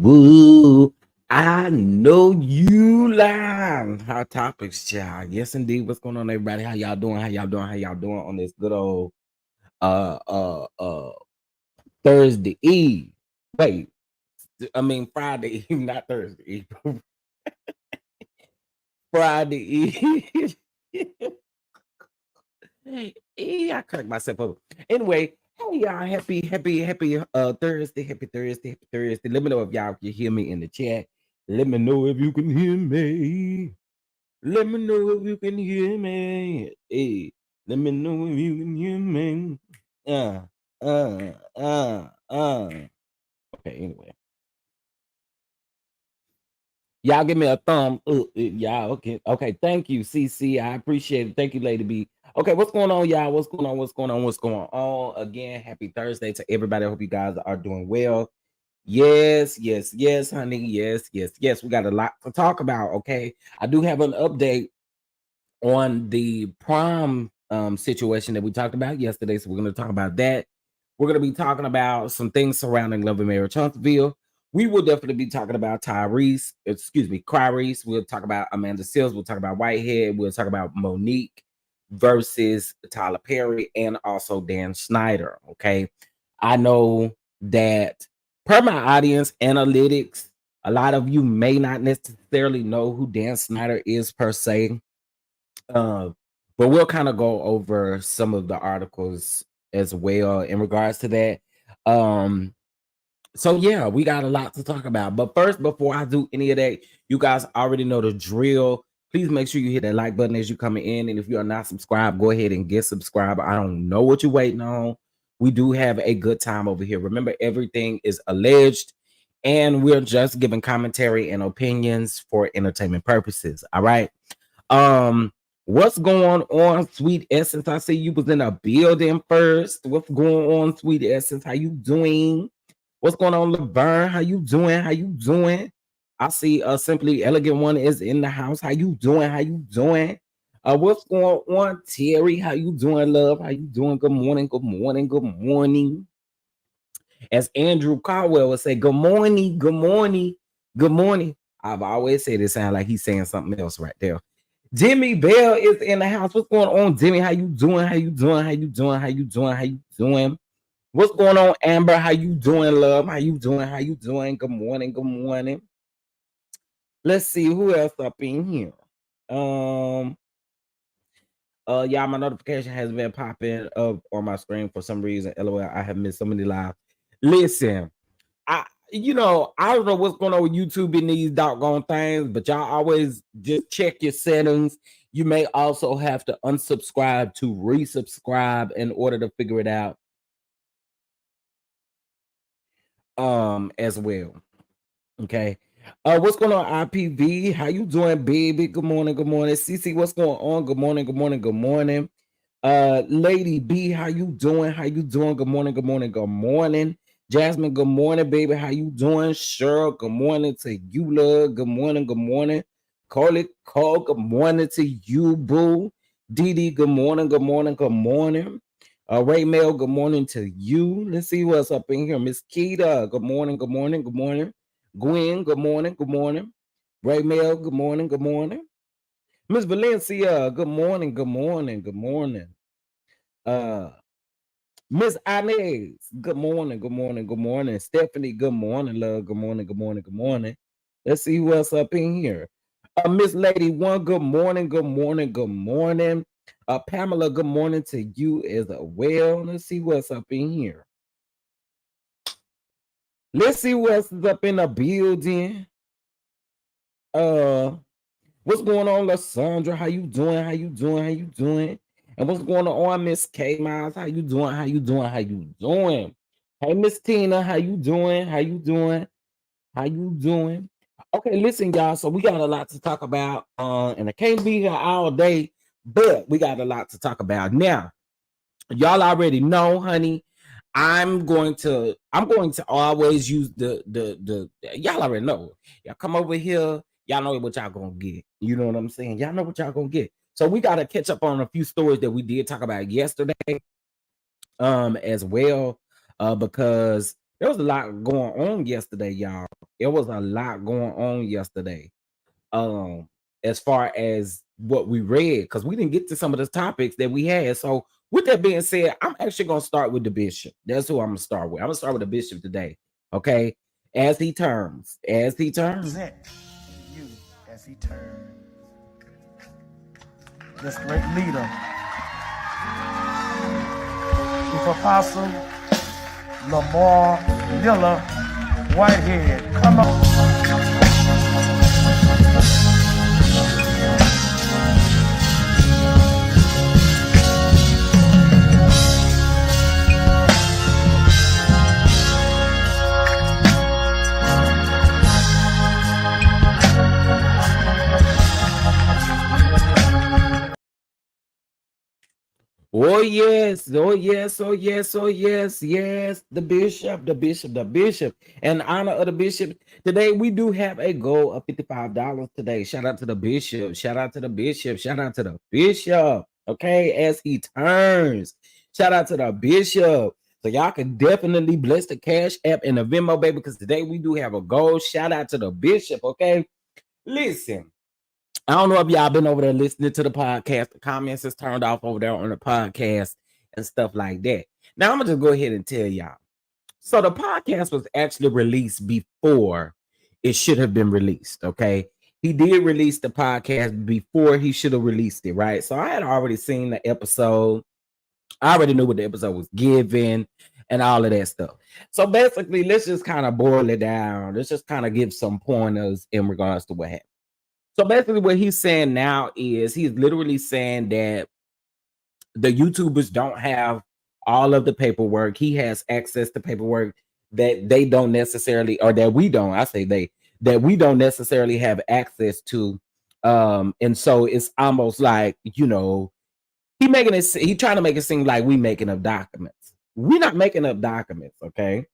Woo, I know you lying. Hot topics, child. Yes, indeed. What's going on, everybody? How y'all doing? How y'all doing? How y'all doing on this good old uh uh uh Thursday Eve? Wait, I mean Friday Eve, not Thursday Eve. Friday Eve. I cracked myself up. Anyway, hey y'all, happy Thursday, happy Thursday, happy Thursday. Let me know if y'all can hear me in the chat. Let me know if you can hear me. Let me know if you can hear me. Hey, let me know if you can hear me. Uh, uh, uh. Okay, anyway. Y'all give me a thumb. Y'all, okay. Okay, thank you, CC. I appreciate it. Thank you, Lady B. Okay, what's going on, y'all? What's going on? What's going on? What's going on? Again, happy Thursday to everybody. I hope you guys are doing well. Yes, honey. Yes. We got a lot to talk about. Okay. I do have an update on the prom situation that we talked about yesterday. So we're going to talk about that. We're going to be talking about some things surrounding Love and Marriage Huntsville. We will definitely be talking about Tyreese. We'll talk about Amanda Seales. We'll talk about Whitehead. We'll talk about Monique versus Tyler Perry and also Dan Schneider. Okay. I know that per my audience analytics, a lot of you may not necessarily know who Dan Schneider is per se. But we'll kind of go over some of the articles as well in regards to that. So yeah, we got a lot to talk about. But first, before I do any of that, you guys already know the drill. Please make sure you hit that like button as you coming in. And if you are not subscribed, go ahead and get subscribed. I don't know what you're waiting on. We do have a good time over here. Remember, everything is alleged, and we're just giving commentary and opinions for entertainment purposes. All right. What's going on, Sweet Essence? I see you was in a building first. What's going on, Sweet Essence? How you doing? What's going on, Laverne? How you doing? How you doing? I see Simply Elegant One is in the house. How you doing? How you doing? What's going on, Terry? How you doing, love? How you doing? Good morning, good morning, good morning. As Andrew Caldwell would say, good morning, good morning, good morning. I've always said it sound like he's saying something else right there. Jimmy Bell is in the house. What's going on, Jimmy? How you doing? How you doing? How you doing? How you doing? How you doing? What's going on, Amber? How you doing, love? How you doing? How you doing? Good morning. Good morning. Let's see who else up in here. Yeah, my notification has been popping up on my screen for some reason. LOL, I have missed so many live. Listen, I don't know what's going on with YouTube in these doggone things, but y'all always just check your settings. You may also have to unsubscribe to resubscribe in order to figure it out. As well. Okay. What's going on, IPV? How you doing, baby? Good morning, good morning. CC, what's going on? Good morning, good morning, good morning. Lady B, how you doing? How you doing? Good morning, good morning, good morning. Jasmine, good morning, baby. How you doing? Cheryl, good morning to you, love. Good morning, good morning. Call, good morning to you, boo. Dee, good morning, good morning, good morning. Ray Mail, good morning to you. Let's see what's up in here. Miss Keita, good morning, good morning, good morning. Gwen, good morning, good morning. Ray Mail, good morning, good morning. Miss Valencia, good morning, good morning, good morning. Miss Inez, good morning, good morning, good morning. Stephanie, good morning, love. Good morning, good morning, good morning. Let's see who else up in here. Miss Lady One, good morning, good morning, good morning. Pamela, good morning to you as well. Let's see what's up in here. Let's see what else is up in the building. What's going on, Lysandra? How you doing? How you doing? How you doing? And what's going on, Miss K Miles? How you doing? How you doing? How you doing? Hey, Miss Tina, how you doing? How you doing? How you doing? Okay, listen, y'all. So we got a lot to talk about. And I can't be here all day, but we got a lot to talk about. Now, y'all already know, honey. I'm going to always use the y'all already know. Y'all come over here, y'all know what y'all gonna get. You know what I'm saying? Y'all know what y'all gonna get. So we gotta catch up on a few stories that we did talk about yesterday, as well. Because there was a lot going on yesterday, y'all. There was a lot going on yesterday. As far as what we read, because we didn't get to some of the topics that we had. So with that being said, I'm actually gonna start with the bishop. That's who I'm gonna start with. I'm gonna start with the bishop today. Okay. As he turns. Present you as he turns. This great leader, Chief Apostle Lamar Miller Whitehead. Come on. Oh yes, oh yes, oh yes, oh yes, yes. The bishop, the bishop, the bishop. In honor of the bishop, today we do have a goal of $55 today. Shout out to the bishop, shout out to the bishop, shout out to the bishop. Okay, as he turns. Shout out to the bishop. So y'all can definitely bless the Cash App and the Venmo, baby, because today we do have a goal. Shout out to the bishop. Okay, listen. I don't know if y'all been over there listening to the podcast. The comments is turned off over there on the podcast and stuff like that. Now I'm gonna just go ahead and tell y'all. So the podcast was actually released before it should have been released. Okay, he did release the podcast before he should have released it, right? So I had already seen the episode. I already knew what the episode was giving and all of that stuff. So basically, let's just kind of boil it down. Let's just kind of give some pointers in regards to what happened. So basically, what he's saying now is he's literally saying that the YouTubers don't have all of the paperwork. He has access to paperwork that they don't necessarily, or that we don't. I say that we don't necessarily have access to. And so it's almost like, he trying to make it seem like we making up documents. We're not making up documents, okay?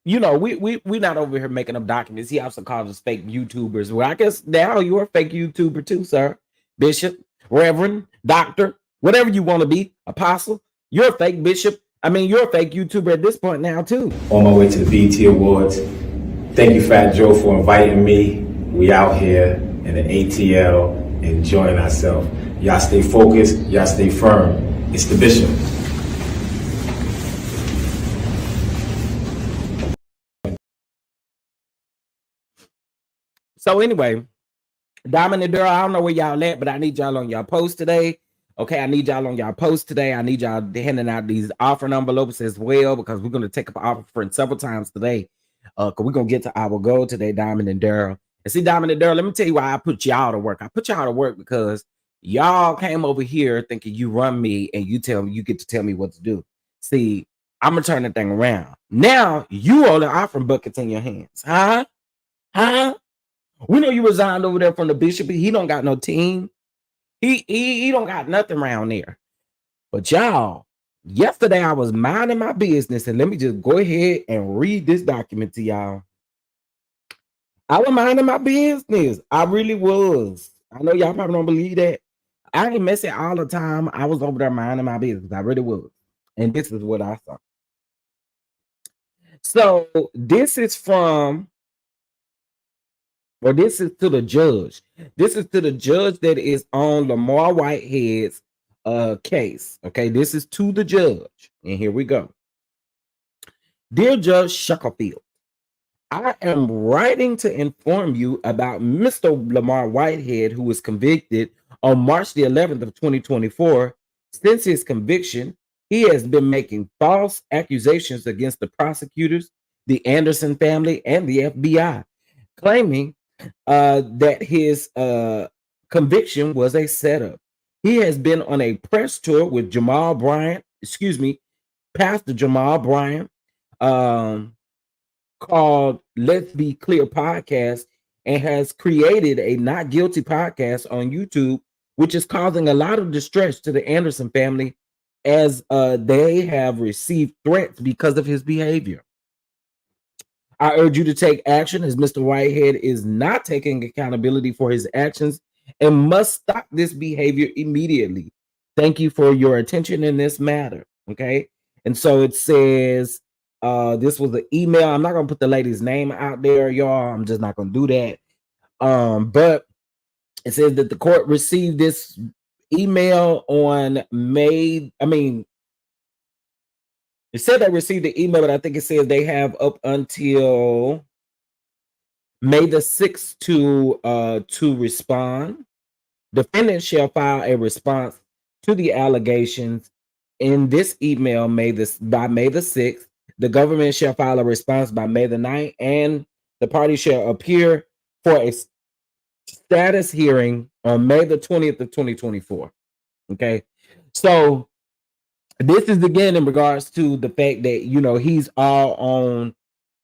We're not over here making up documents. He also calls us fake YouTubers. Well, I guess now you're a fake YouTuber too, sir. Bishop, Reverend, Doctor, whatever you want to be, Apostle. You're a fake bishop. I mean, you're a fake YouTuber at this point now too. On my way to the BET Awards. Thank you, Fat Joe, for inviting me. We out here in the ATL enjoying ourselves. Y'all stay focused. Y'all stay firm. It's the bishop. So anyway, Diamond and Daryl, I don't know where y'all at, but I need y'all on y'all post today. Okay, I need y'all on y'all post today. I need y'all handing out these offering envelopes as well, because we're going to take up an offering several times today. Because we're going to get to our goal today, Diamond and Daryl. And see, Diamond and Daryl, let me tell you why I put y'all to work. I put y'all to work because y'all came over here thinking you run me and you get to tell me what to do. See, I'm going to turn the thing around. Now, you all the offering buckets in your hands. Huh? We know you resigned over there from the bishop. He don't got no team. He don't got nothing around there. But y'all, yesterday I was minding my business, and let me just go ahead and read this document to y'all. I was minding my business. I really was. I know y'all probably don't believe that. I ain't messing all the time. I was over there minding my business. I really was. And this is what I saw. So this is from, well, this is to the judge. This is to the judge that is on Lamar Whitehead's case. Okay, this is to the judge. And here we go. Dear Judge Shucklefield, I am writing to inform you about Mr. Lamar Whitehead, who was convicted on March the 11th of 2024. Since his conviction, he has been making false accusations against the prosecutors, the Anderson family, and the FBI, claiming that his conviction was a setup. He has been on a press tour with Pastor Jamal Bryant, called Let's Be Clear podcast, and has created a Not Guilty podcast on YouTube, which is causing a lot of distress to the Anderson family, as they have received threats because of his behavior. I urge you to take action, as Mr. Whitehead is not taking accountability for his actions and must stop this behavior immediately. Thank you for your attention in this matter. Okay. And so it says, this was an email. I'm not going to put the lady's name out there, y'all. I'm just not going to do that. But it says that the court received this email on it said they received the email, but I think it says they have up until May the 6th to respond. Defendants shall file a response to the allegations in this email by May the 6th. The government shall file a response by May the 9th, and the party shall appear for a status hearing on May the 20th of 2024. Okay, so this is again in regards to the fact that, you know, he's all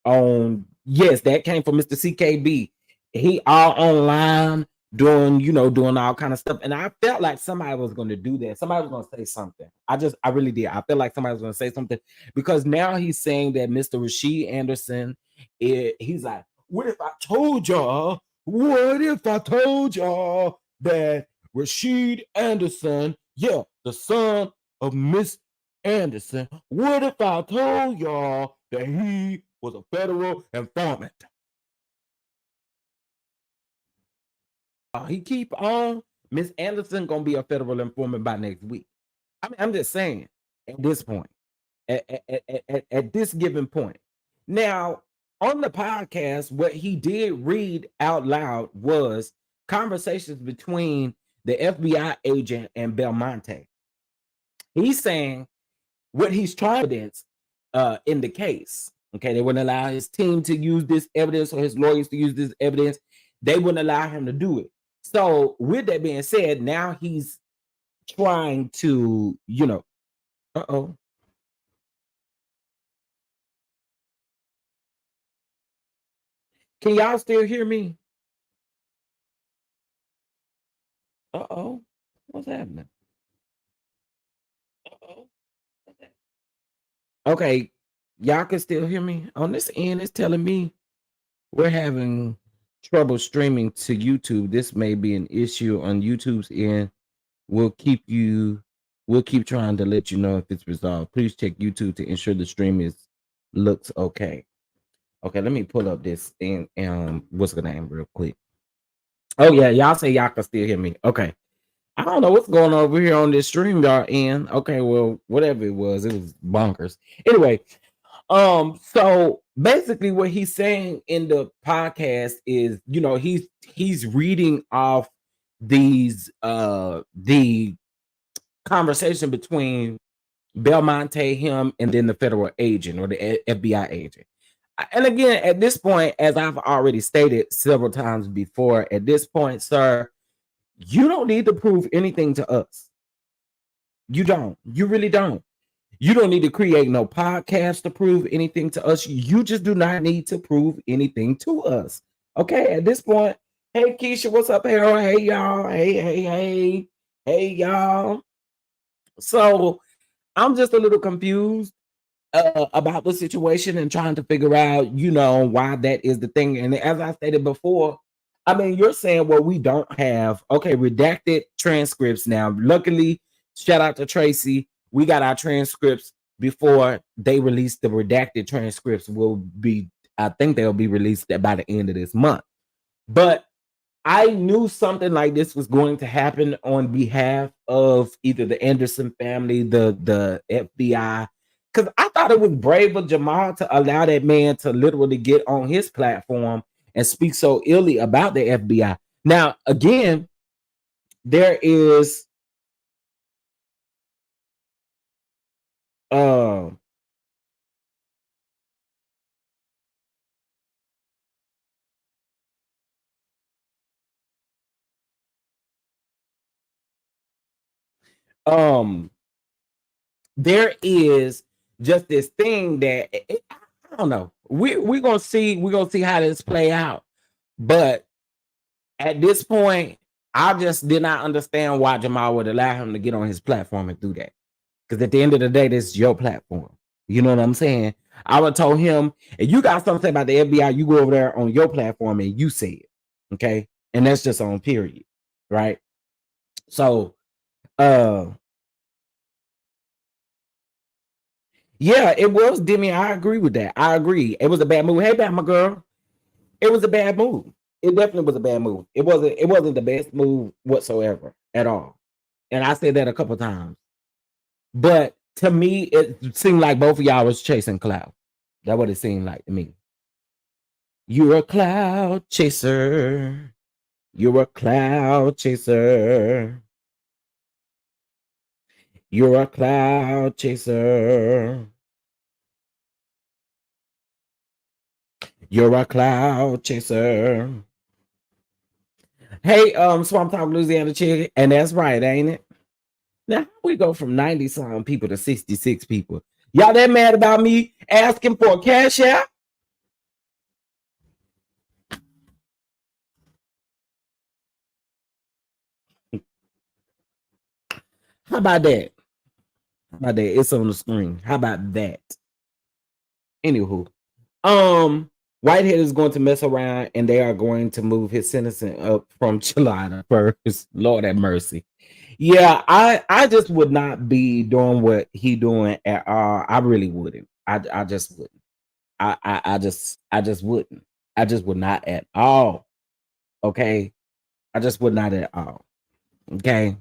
on yes, that came from Mr. CKB. He all online doing all kind of stuff, and I felt like somebody was going to do that. Somebody was going to say something. I really did. I felt like somebody was going to say something, because now he's saying that Mr. Rasheed Anderson, he's like, what if I told y'all that Rasheed Anderson, yeah, the son of Miss Anderson, what if I told y'all that he was a federal informant? He keep on. Miss Anderson gonna be a federal informant by next week. I mean, I'm just saying, at this point, at this given point. Now, on the podcast, what he did read out loud was conversations between the FBI agent and Belmonte. He's saying what he's trying to evidence in the case. Okay, they wouldn't allow his team to use this evidence, or his lawyers to use this evidence. They wouldn't allow him to do it. So, with that being said, now he's trying to, uh-oh. Can y'all still hear me? Uh-oh. What's happening? Uh-oh. Okay, y'all can still hear me? On this end, it's telling me we're having trouble streaming to YouTube. This may be an issue on YouTube's end. We'll keep trying to let you know if it's resolved. Please check YouTube to ensure the stream looks okay. Okay, let me pull up this and what's the name real quick. Oh yeah, y'all say y'all can still hear me. Okay. I don't know what's going on over here on this stream y'all in. Okay, well, whatever it was bonkers. Anyway, so basically what he's saying in the podcast is, he's reading off the conversation between Belmonte, him, and then the federal agent or the FBI agent. And again, at this point, as I've already stated several times before, at this point, sir, you don't need to prove anything to us. You don't. You really don't. You don't need to create no podcast to prove anything to us. You just do not need to prove anything to us. Okay, at this point, hey Keisha, what's up, Harold? Hey y'all. Hey y'all. So I'm just a little confused about the situation and trying to figure out, why that is the thing. And as I stated before, I mean, you're saying, well, we don't have redacted transcripts now. Luckily, shout out to Tracy, we got our transcripts before they release the redacted transcripts. I think they'll be released by the end of this month. But I knew something like this was going to happen on behalf of either the Anderson family, the FBI, because I thought it was brave of Jamal to allow that man to literally get on his platform and speak so illy about the FBI. Now, again, there is there is just this thing that I don't know. We're gonna see how this play out. But at this point, I just did not understand why Jamal would allow him to get on his platform and do that. Because at the end of the day, this is your platform. You know what I'm saying? I would told him, if you got something about the FBI, you go over there on your platform and you say it. Okay. And that's just on period. Right. So yeah, it was Demi. I agree with that. I agree. It was a bad move. Hey, back, my girl. It was a bad move. It definitely was a bad move. It wasn't the best move whatsoever at all. And I said that a couple times. But to me, it seemed like both of y'all was chasing cloud. That's what it seemed like to me. You're a cloud chaser. You're a cloud chaser. You're a cloud chaser. You're a cloud chaser. Hey, Swamp Talk Louisiana chick, and that's right, ain't it? Now we go from 90-something people to 66 people. Y'all that mad about me asking for a cash out? How about that? How about that? It's on the screen. How about that? Anywho, Whitehead is going to mess around and they are going to move his sentencing up from July the 1st. Lord have mercy. Yeah, I just would not be doing what he doing at all. I really wouldn't. I just wouldn't. I just wouldn't. I just would not at all. Okay. I just would not at all. Okay.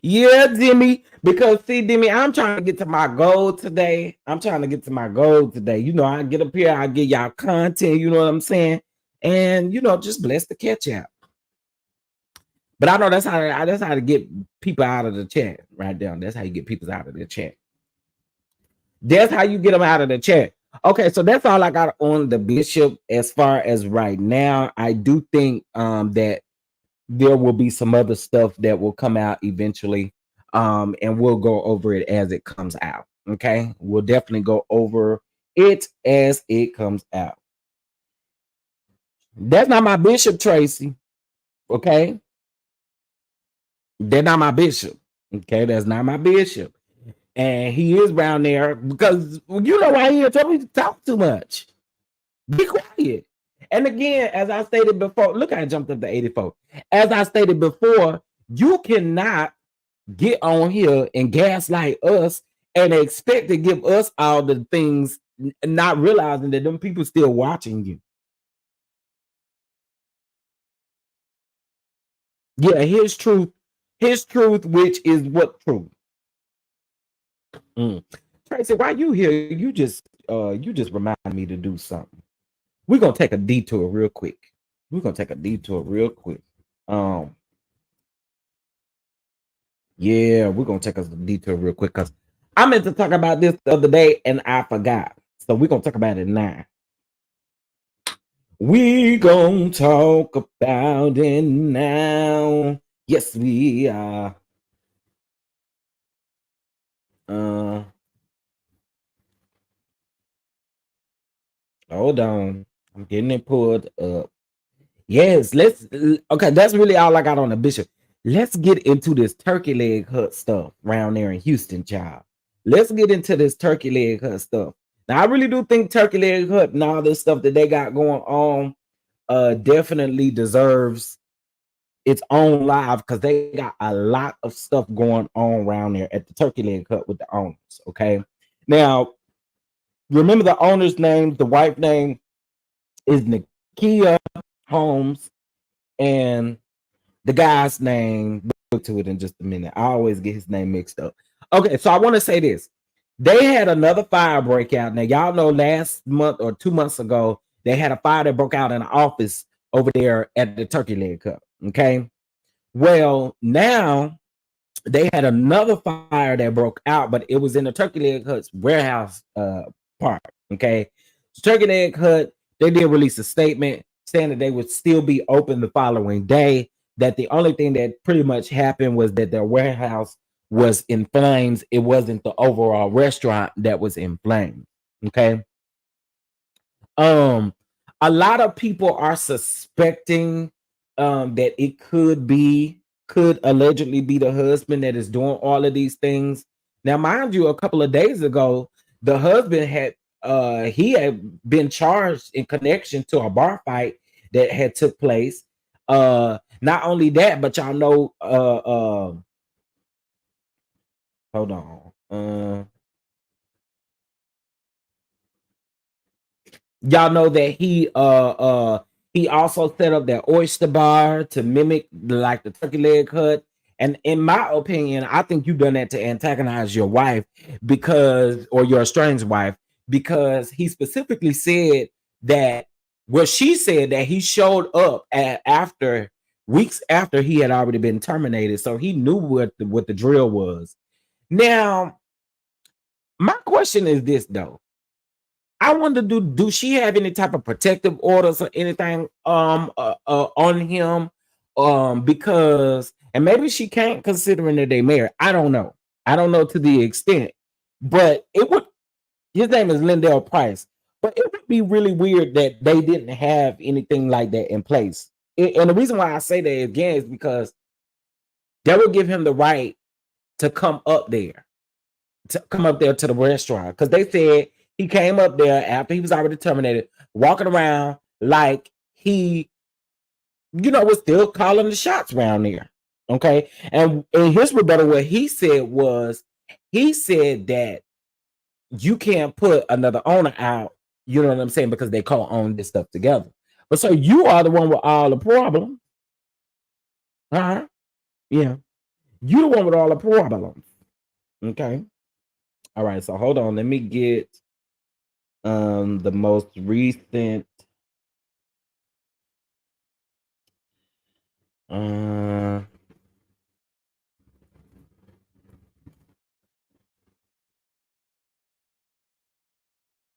Yeah, Demi. Because see, Demi, I'm trying to get to my goal today. You know, I get up here, I get y'all content, you know what I'm saying? And just bless the catch out. But I know that's how to get people out of the chat right there. That's how you get people out of the chat. That's how you get them out of the chat. Okay, so that's all I got on the bishop as far as right now. I do think that there will be some other stuff that will come out eventually, and we'll go over it as it comes out. Okay, we'll definitely go over it as it comes out. That's not my bishop, Tracy. Okay, they're not my bishop. Okay, that's not my bishop. And he is down there because you know why he tell me to talk too much. Be quiet. And again, as I stated before, look, I jumped up to 84. As I stated before, you cannot get on here and gaslight us and expect to give us all the things, not realizing that them people still watching you. Yeah, here's truth his truth, which is what truth. Tracy, why you here? You just remind me to do something. We're gonna take a detour real quick. Um, yeah, we're gonna take us a detour real quick because I meant to talk about this the other day and I forgot. So we're gonna talk about it now. We gonna talk about it now. Yes, we are. Hold on. I'm getting it pulled up. Yes, okay, that's really all I got on the bishop. Let's get into this turkey leg hut stuff around there in Houston, child. Let's get into this turkey leg hut stuff. Now, I really do think turkey leg hut and all this stuff that they got going on definitely deserves its own live because they got a lot of stuff going on around there at the turkey leg hut with the owners. Okay. Now, remember the owner's name, the wife name is Nakia Holmes, and the guy's name, we'll get to it in just a minute. I always get his name mixed up. Okay, so I want to say this. They had another fire breakout. Now, y'all know last month or 2 months ago, they had a fire that broke out in the office over there at the Turkey Leg Cup. Okay. Well, now they had another fire that broke out, but it was in the Turkey Leg Hut's warehouse part. Okay. Turkey Leg Hut, they did release a statement saying that they would still be open the following day. That the only thing that pretty much happened was that their warehouse was in flames. It wasn't the overall restaurant that was in flames. Okay. A lot of people are suspecting that it could allegedly be the husband that is doing all of these things. Now, mind you, a couple of days ago, the husband he had been charged in connection to a bar fight that had took place. Not only that, but y'all know hold on. Y'all know that he also set up that oyster bar to mimic like the turkey leg hut. And in my opinion, I think you've done that to antagonize your wife or your estranged wife, because he specifically said that she said that he showed up after weeks after he had already been terminated. So he knew what the drill was. Now, my question is this though. I wonder, do she have any type of protective orders or anything on him? Because, and maybe she can't, considering that they married. I don't know. I don't know to the extent, but his name is Lindell Price. But it would be really weird that they didn't have anything like that in place. And the reason why I say that again is because that would give him the right to come up there to the restaurant, because they said he came up there after he was already terminated, walking around like he, was still calling the shots around there. Okay. And in his rebuttal, what he said that you can't put another owner out, you know what I'm saying, because they co-own this stuff together. But so you are the one with all the problems. Yeah. You the one with all the problems. Okay. All right, so hold on. Let me get the most recent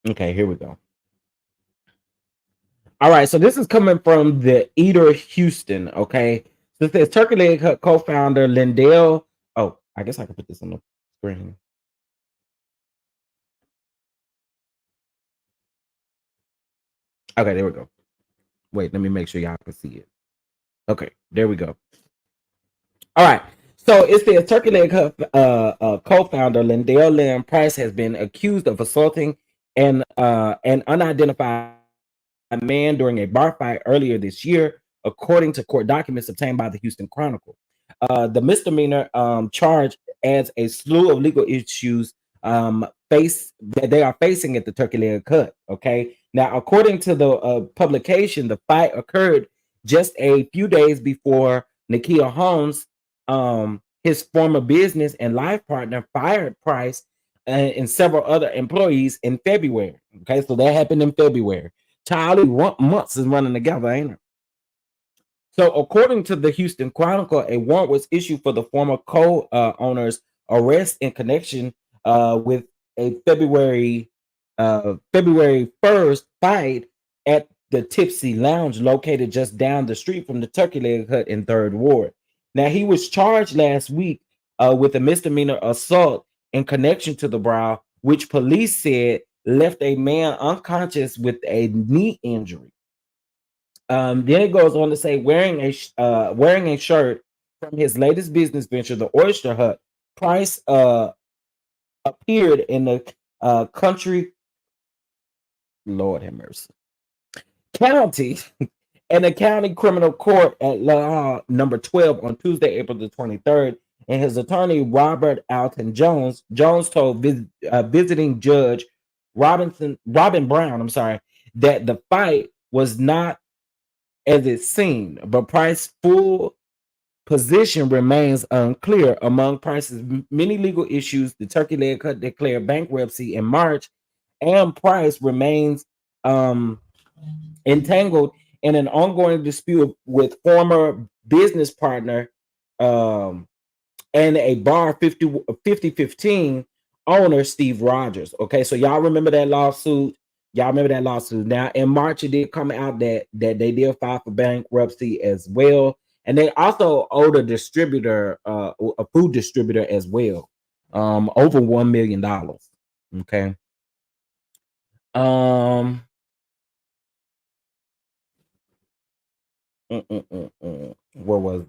okay, here we go. All right, so this is coming from the Eater Houston. Okay, so it says Turkey Leg Hut co-founder Lindell. Oh, I guess I can put this on the screen. Okay, there we go. Wait, let me make sure y'all can see it. Okay, there we go. All right, so it says Turkey Leg Hut co-founder Lindell Lynn Price has been accused of assaulting an unidentified man during a bar fight earlier this year, according to court documents obtained by the Houston Chronicle. The misdemeanor charge adds a slew of legal issues that they are facing at the Turkey Leg Hut. Okay, now according to the publication, the fight occurred just a few days before Nakia Holmes his former business and life partner fired Price and several other employees in February. Okay, so that happened in February. Charlie, 1 month is running together, ain't it? So, according to the Houston Chronicle, a warrant was issued for the former co-owner's arrest in connection with a February 1st fight at the Tipsy Lounge located just down the street from the Turkey Leg Hut in Third Ward. Now, he was charged last week with a misdemeanor assault in connection to the brawl, which police said left a man unconscious with a knee injury. Then it goes on to say wearing a shirt from his latest business venture, the Oyster Hut, Price appeared in the country, Lord have mercy, county and the county criminal court at law number 12 on Tuesday, April the 23rd. And his attorney, Robert Alton Jones told visiting judge Robin Brown, that the fight was not as it seemed, but Price's full position remains unclear. Among Price's many legal issues, the Turkey Leg Hut declared bankruptcy in March, and Price remains entangled in an ongoing dispute with former business partner and a bar 5015 owner, Steve Rogers. Okay, so y'all remember that lawsuit? Now, in March, it did come out that they did file for bankruptcy as well. And they also owed a distributor, a food distributor as well, over $1 million. Okay. What was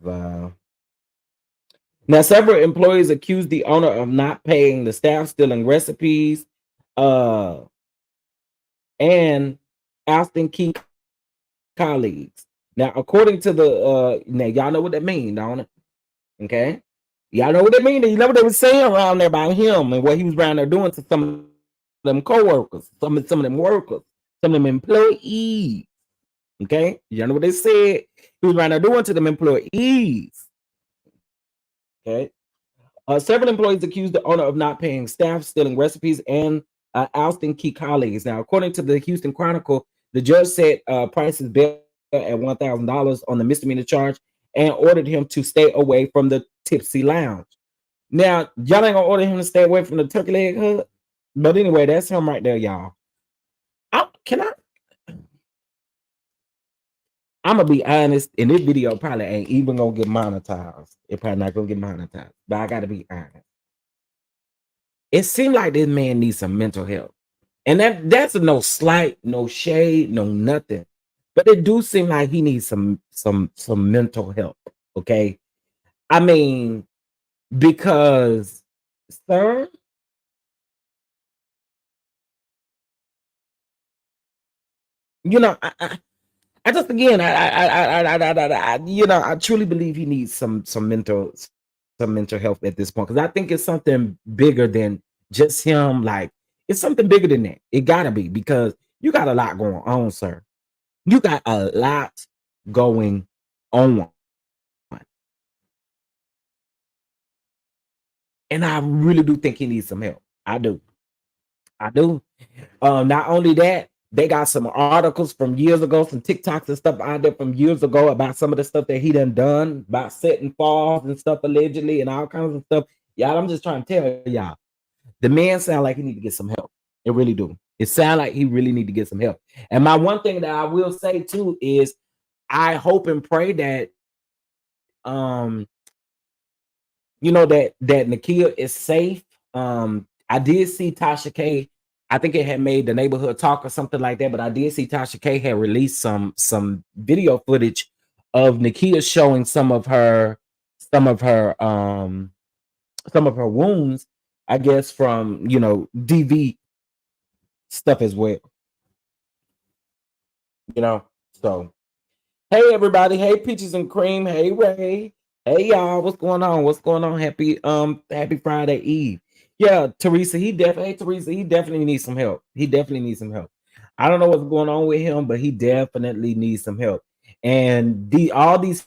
now, several employees accused the owner of not paying the staff, stealing recipes, and ousting key colleagues. Now, according to the now y'all know what that means, don't it? Okay, y'all know what that means. You know what they were saying around there about him and what he was around there doing to some of them co-workers, some of them workers, some of them employees. Okay, you know what they said he was around there doing to them employees. Okay, several employees accused the owner of not paying staff, stealing recipes, and ousting key colleagues. Now, according to the Houston Chronicle, the judge said Price's bail at $1,000 on the misdemeanor charge and ordered him to stay away from the Tipsy Lounge. Now, y'all ain't gonna order him to stay away from the Turkey Leg Hut, but anyway, that's him right there, y'all. I'm gonna be honest, and this video probably ain't even gonna get monetized. It probably not gonna get monetized, but I gotta be honest. It seemed like this man needs some mental help, and that's no slight, no shade, no nothing. But it do seem like he needs some mental help. Okay, I mean, because, sir, you know, I just again, I truly believe he needs some mental health at this point, because I think it's something bigger than just him. Like, it's something bigger than that. It gotta be, because you got a lot going on, sir. You got a lot going on, and I really do think he needs some help. I do. Not only that, they got some articles from years ago, some TikToks and stuff out there from years ago about some of the stuff that he done about setting falls and stuff allegedly and all kinds of stuff. Y'all, I'm just trying to tell y'all, the man sound like he need to get some help. It really do. It sound like he really need to get some help. And my one thing that I will say too is, I hope and pray that that Nakia is safe. I did see Tasha K. I think it had made the neighborhood talk or something like that, but I did see Tasha K had released some video footage of Nakia showing some of her wounds, I guess, from DV stuff as well. So hey everybody, hey Peaches and Cream, hey Ray, hey y'all, what's going on? Happy Friday Eve. Yeah, Tyrese, he definitely needs some help. I don't know what's going on with him, but he definitely needs some help. And all these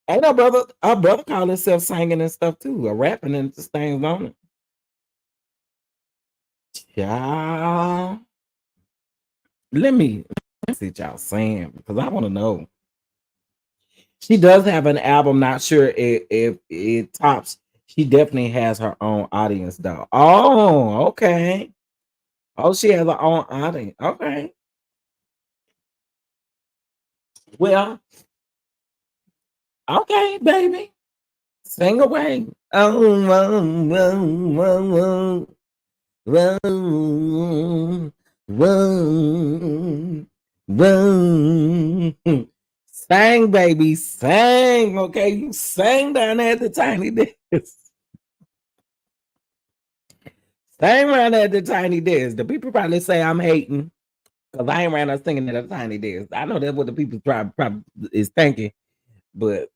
Ain't no brother. Our brother call himself singing and stuff too, or rapping and just things on it. Yeah. Let's see what y'all saying because I want to know. She does have an album. Not sure if it tops. She definitely has her own audience though. Oh, okay. Oh, she has her own audience. Okay. Well, okay, baby. Sing away. Oh, whoa, whoa, whoa, whoa, whoa. Sang, baby, sang. Okay, you sang down there at the Tiny Desk. Sang around at the Tiny Desk. The people probably say I'm hating because I ain't around there singing at a Tiny Desk. I know that's what the people probably is thinking, but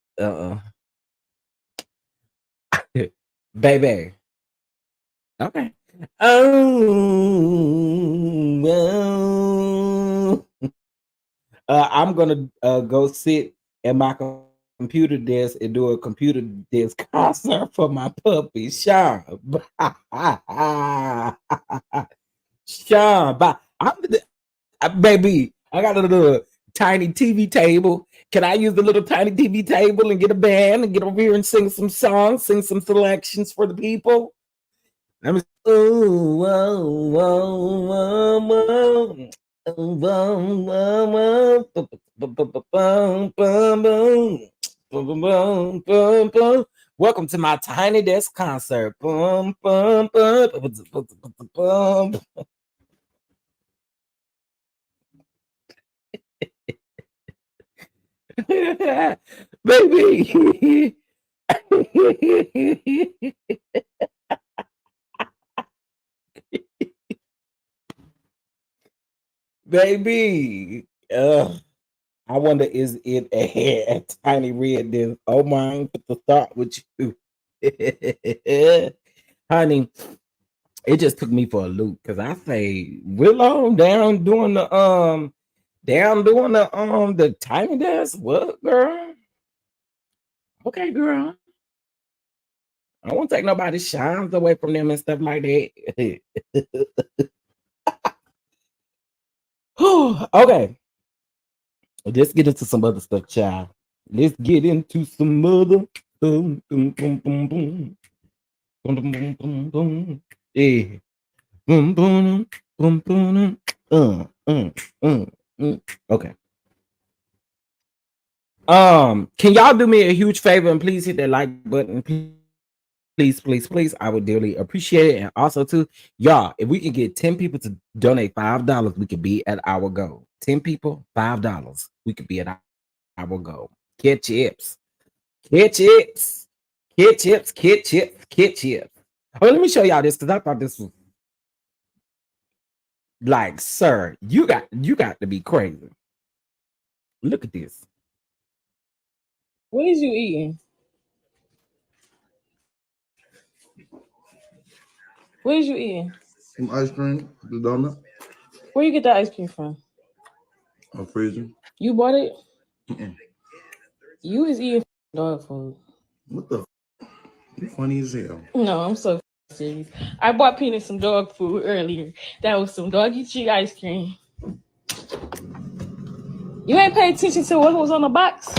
baby. Okay. Oh, I'm gonna go sit at my computer desk and do a computer desk concert for my puppy, Sean. Sean, baby, I got a little tiny TV table. Can I use the little tiny TV table and get a band and get over here and sing some songs, sing some selections for the people? Let me. Oh, whoa, whoa, whoa, whoa. Oh, whoa, whoa, whoa. Bum, bum, bum, bum, bum. Bum, bum, bum, bum, bum. Welcome to my Tiny Desk concert. Bum, bum, bum, bum, bum, bum, bum. Baby. Baby. I wonder, is it a tiny red disc? Oh my, to start with you. Honey, it just took me for a loop because I say Willow down doing the Tiny Desk. What, girl? Okay, girl. I won't take nobody's shines away from them and stuff like that. Okay. Let's get into some other stuff, child. Let's get into some other. Boom, boom, boom, boom, boom. Boom, boom, boom, boom, boom. Yeah. Boom, boom, boom, boom. Okay. Can y'all do me a huge favor and please hit that like button? Please, please, please. I would dearly appreciate it. And also, too, y'all, if we can get 10 people to donate $5, we could be at our goal. 10 people, $5. We could be at our goal. Kid chips. Kid chips. Kid chips. Kid chips. Kid chips. Oh, let me show y'all this because I thought this was like, sir, you got to be crazy. Look at this. What is you eating? What is you eating? Some ice cream, the donut. Where you get the ice cream from? A freezer. You bought it? Mm-mm. You is eating dog food. What the? You funny as hell. No, I'm so serious. I bought Peanut some dog food earlier. That was some doggy treat ice cream. You ain't paid attention to what was on the box?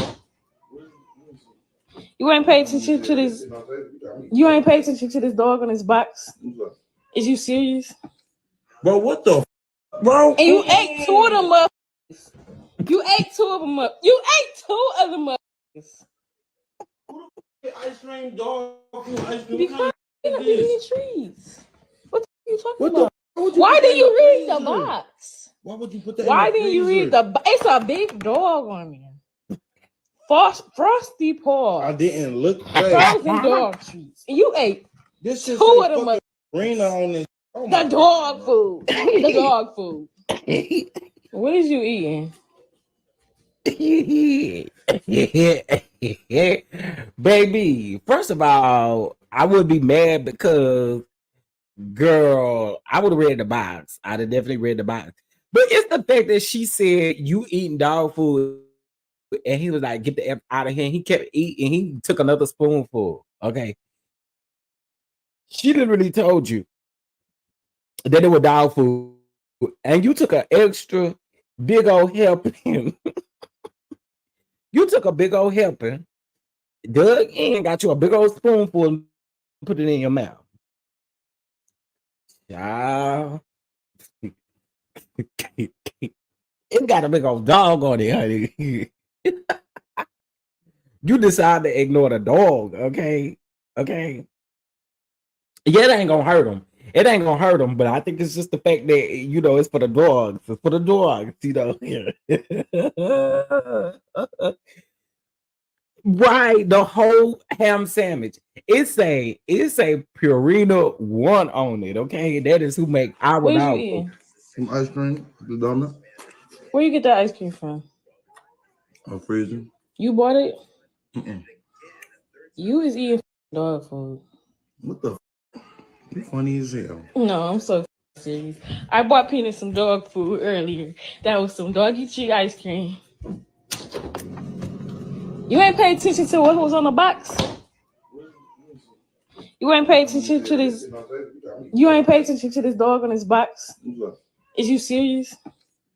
You ain't paid attention to this. You ain't paid attention to this dog on this box? Is you serious? Bro, what the? Bro. And you ate two of them up. You ate two of them up. You ate two of them up. Ice cream, dog food, ice cream. Because you're not eating trees. What are you talking about? Why didn't you read the box? Why would you put that? Why didn't you read the box? It's a big dog on there. Frosty paws. I didn't look. Frozen dog treats. And you ate This is two of them up. Rena on this. Oh the dog food. The dog food. What is you eating? Baby, first of all, I would be mad because, girl, I would have read the box. I'd have definitely read the box. But it's the fact that she said you eating dog food and he was like, "Get the F out of here." And he kept eating. He took another spoonful. Okay, she literally told you that it was dog food, and you took an extra big old helping. You took a big old helping, dug in, got you a big old spoonful, and put it in your mouth. Child. It got a big old dog on it, honey. You decide to ignore the dog, okay? Okay. Yeah, it ain't gonna hurt him. It ain't gonna hurt him, but I think it's just the fact that it's for the dogs. It's for the dogs, Right, the whole ham sandwich. It's a Purina 1 on it, okay? That is who make our What you dog food. eating? Some ice cream, the donut, Where you get that ice cream from? or freezer. You bought it? Mm-mm. You is eating dog food. What the? You funny as hell. No, I'm so serious. I bought Peanut some dog food earlier. That was some doggy treat ice cream. You ain't paid attention to what was on the box? You ain't paid attention to this. You ain't paid attention to this dog on this box? Is you serious?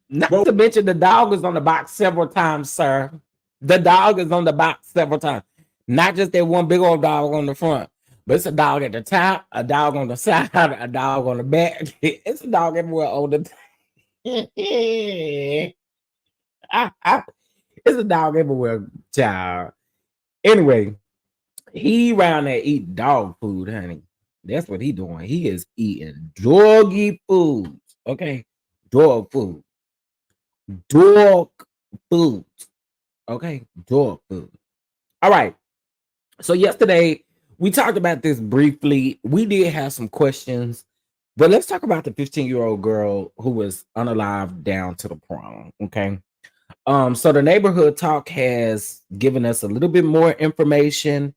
Not to mention the dog is on the box several times, sir. The dog is on the box several times. Not just that one big old dog on the front, but it's a dog at the top, a dog on the side, a dog on the back. It's a dog everywhere on the It's a dog everywhere, child. Anyway, he around there eating dog food, honey. That's what he doing. He is eating doggy food. Okay, dog food. Dog food. Okay, dog food. All right. So yesterday we talked about this briefly. We did have some questions, but let's talk about the 15-year-old girl who was unalived down to the prom. Okay. So the neighborhood talk has given us a little bit more information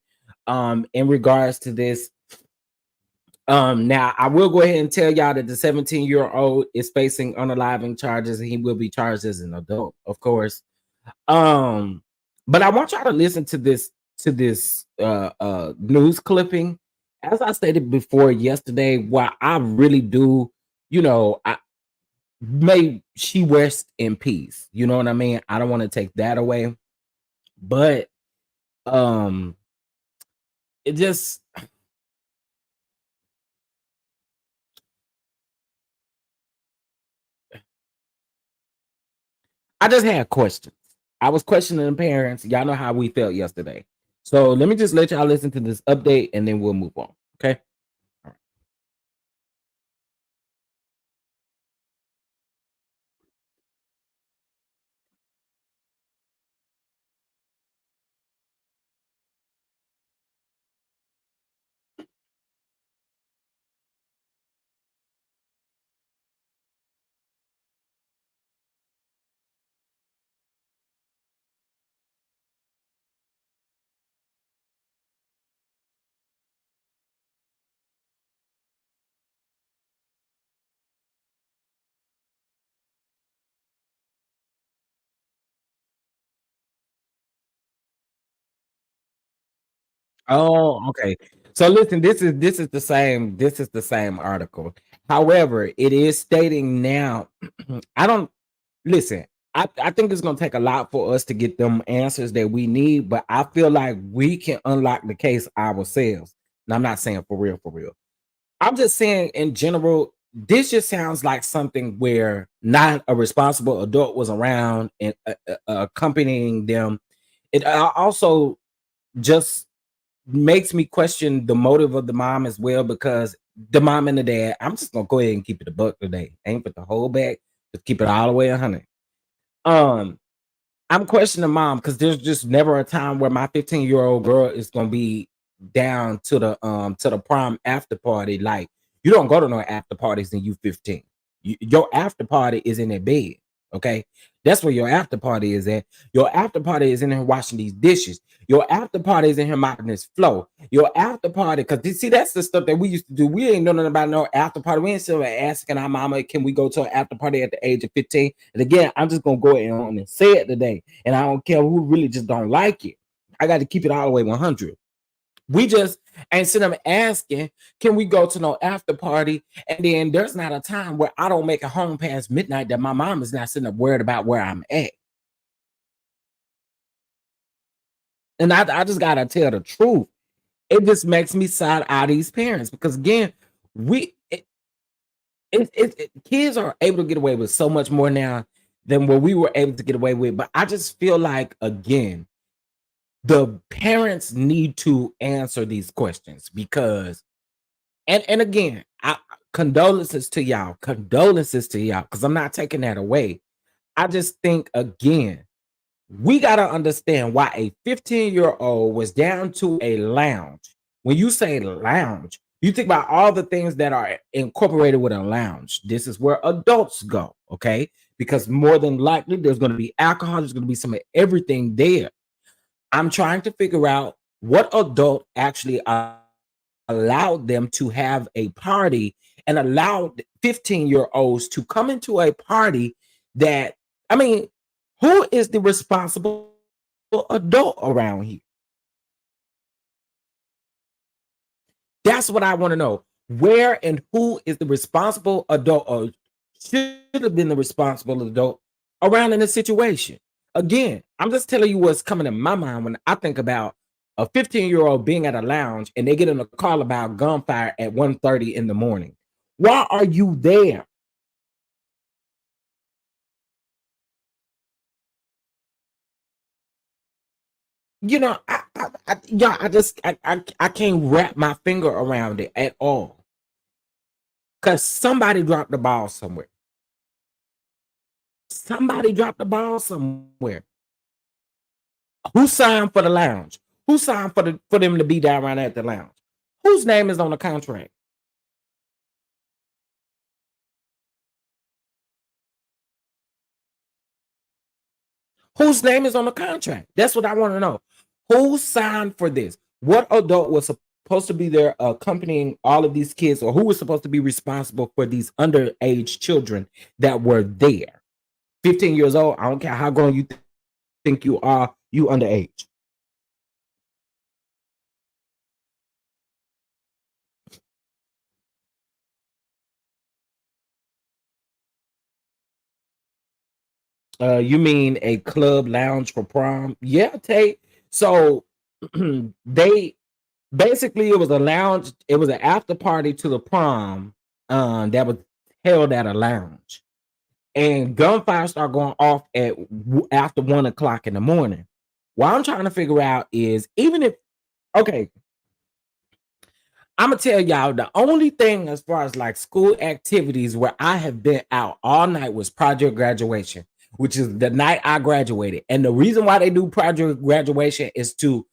in regards to this. Now I will go ahead and tell y'all that the 17-year-old is facing unaliving charges and he will be charged as an adult, of course. But I want y'all to listen to this news clipping. As I stated before yesterday, while I really do, may she rest in peace. You know what I mean? I don't want to take that away. But it just I just had questions. I was questioning the parents. Y'all know how we felt yesterday. So let me just let y'all listen to this update and then we'll move on. Okay. Oh, okay. So listen, this is the same article. However, it is stating now. I don't listen. I think it's gonna take a lot for us to get them answers that we need, but I feel like we can unlock the case ourselves. And I'm not saying for real, for real. I'm just saying in general, this just sounds like something where not a responsible adult was around and accompanying them. It also just makes me question the motive of the mom as well, because the mom and the dad, I'm just gonna go ahead and keep it a buck today. Ain't put the whole back, just keep it all the way 100. I'm questioning mom because there's just never a time where my 15-year-old girl is gonna be down to the prom after party. Like, you don't go to no after parties and you 15. Your after party is in their bed. Okay. That's where your after party is at. Your after party is in here washing these dishes. Your after party is in here mopping this floor. Your after party, because you see, that's the stuff that we used to do. We ain't know nothing about no after party. We ain't still asking our mama, can we go to an after party at the age of 15? And again, I'm just gonna go ahead and say it today. And I don't care who really just don't like it. I got to keep it all the way 100. We just ain't sitting there asking, can we go to no after party? And then there's not a time where I don't make it home past midnight that my mom is not sitting up worried about where I'm at. And I just gotta tell the truth. It just makes me side eye these parents because again, kids are able to get away with so much more now than what we were able to get away with. But I just feel like again, the parents need to answer these questions because, and again, condolences to y'all, because I'm not taking that away. I just think again, we got to understand why a 15-year-old was down to a lounge. When you say lounge, you think about all the things that are incorporated with a lounge. This is where adults go, okay? Because more than likely, there's going to be alcohol, there's going to be some of everything there. I'm trying to figure out what adult actually allowed them to have a party and allowed 15-year-olds to come into a party that, I mean, who is the responsible adult around here? That's what I want to know. Where and who is the responsible adult or should have been the responsible adult around in this situation? Again, I'm just telling you what's coming in my mind when I think about a 15-year-old being at a lounge and they get in a call about gunfire at 1:30 in the morning. Why are you there? You know, I can't wrap my finger around it at all. Because somebody dropped the ball somewhere. Somebody dropped the ball somewhere. Who signed for the lounge? Who signed for them to be down around at the lounge? Whose name is on the contract? Whose name is on the contract? That's what I want to know. Who signed for this? What adult was supposed to be there accompanying all of these kids, or who was supposed to be responsible for these underage children that were there? 15 years old, I don't care how grown you think you are, you underage. You mean a club lounge for prom? Yeah, Tate. So they basically it was a lounge, it was an after party to the prom that was held at a lounge. And gunfire started going off at after 1:00 in the morning. What I'm trying to figure out is even if okay, I'm gonna tell y'all the only thing as far as like school activities where I have been out all night was project graduation, which is the night I graduated. And the reason why they do project graduation is to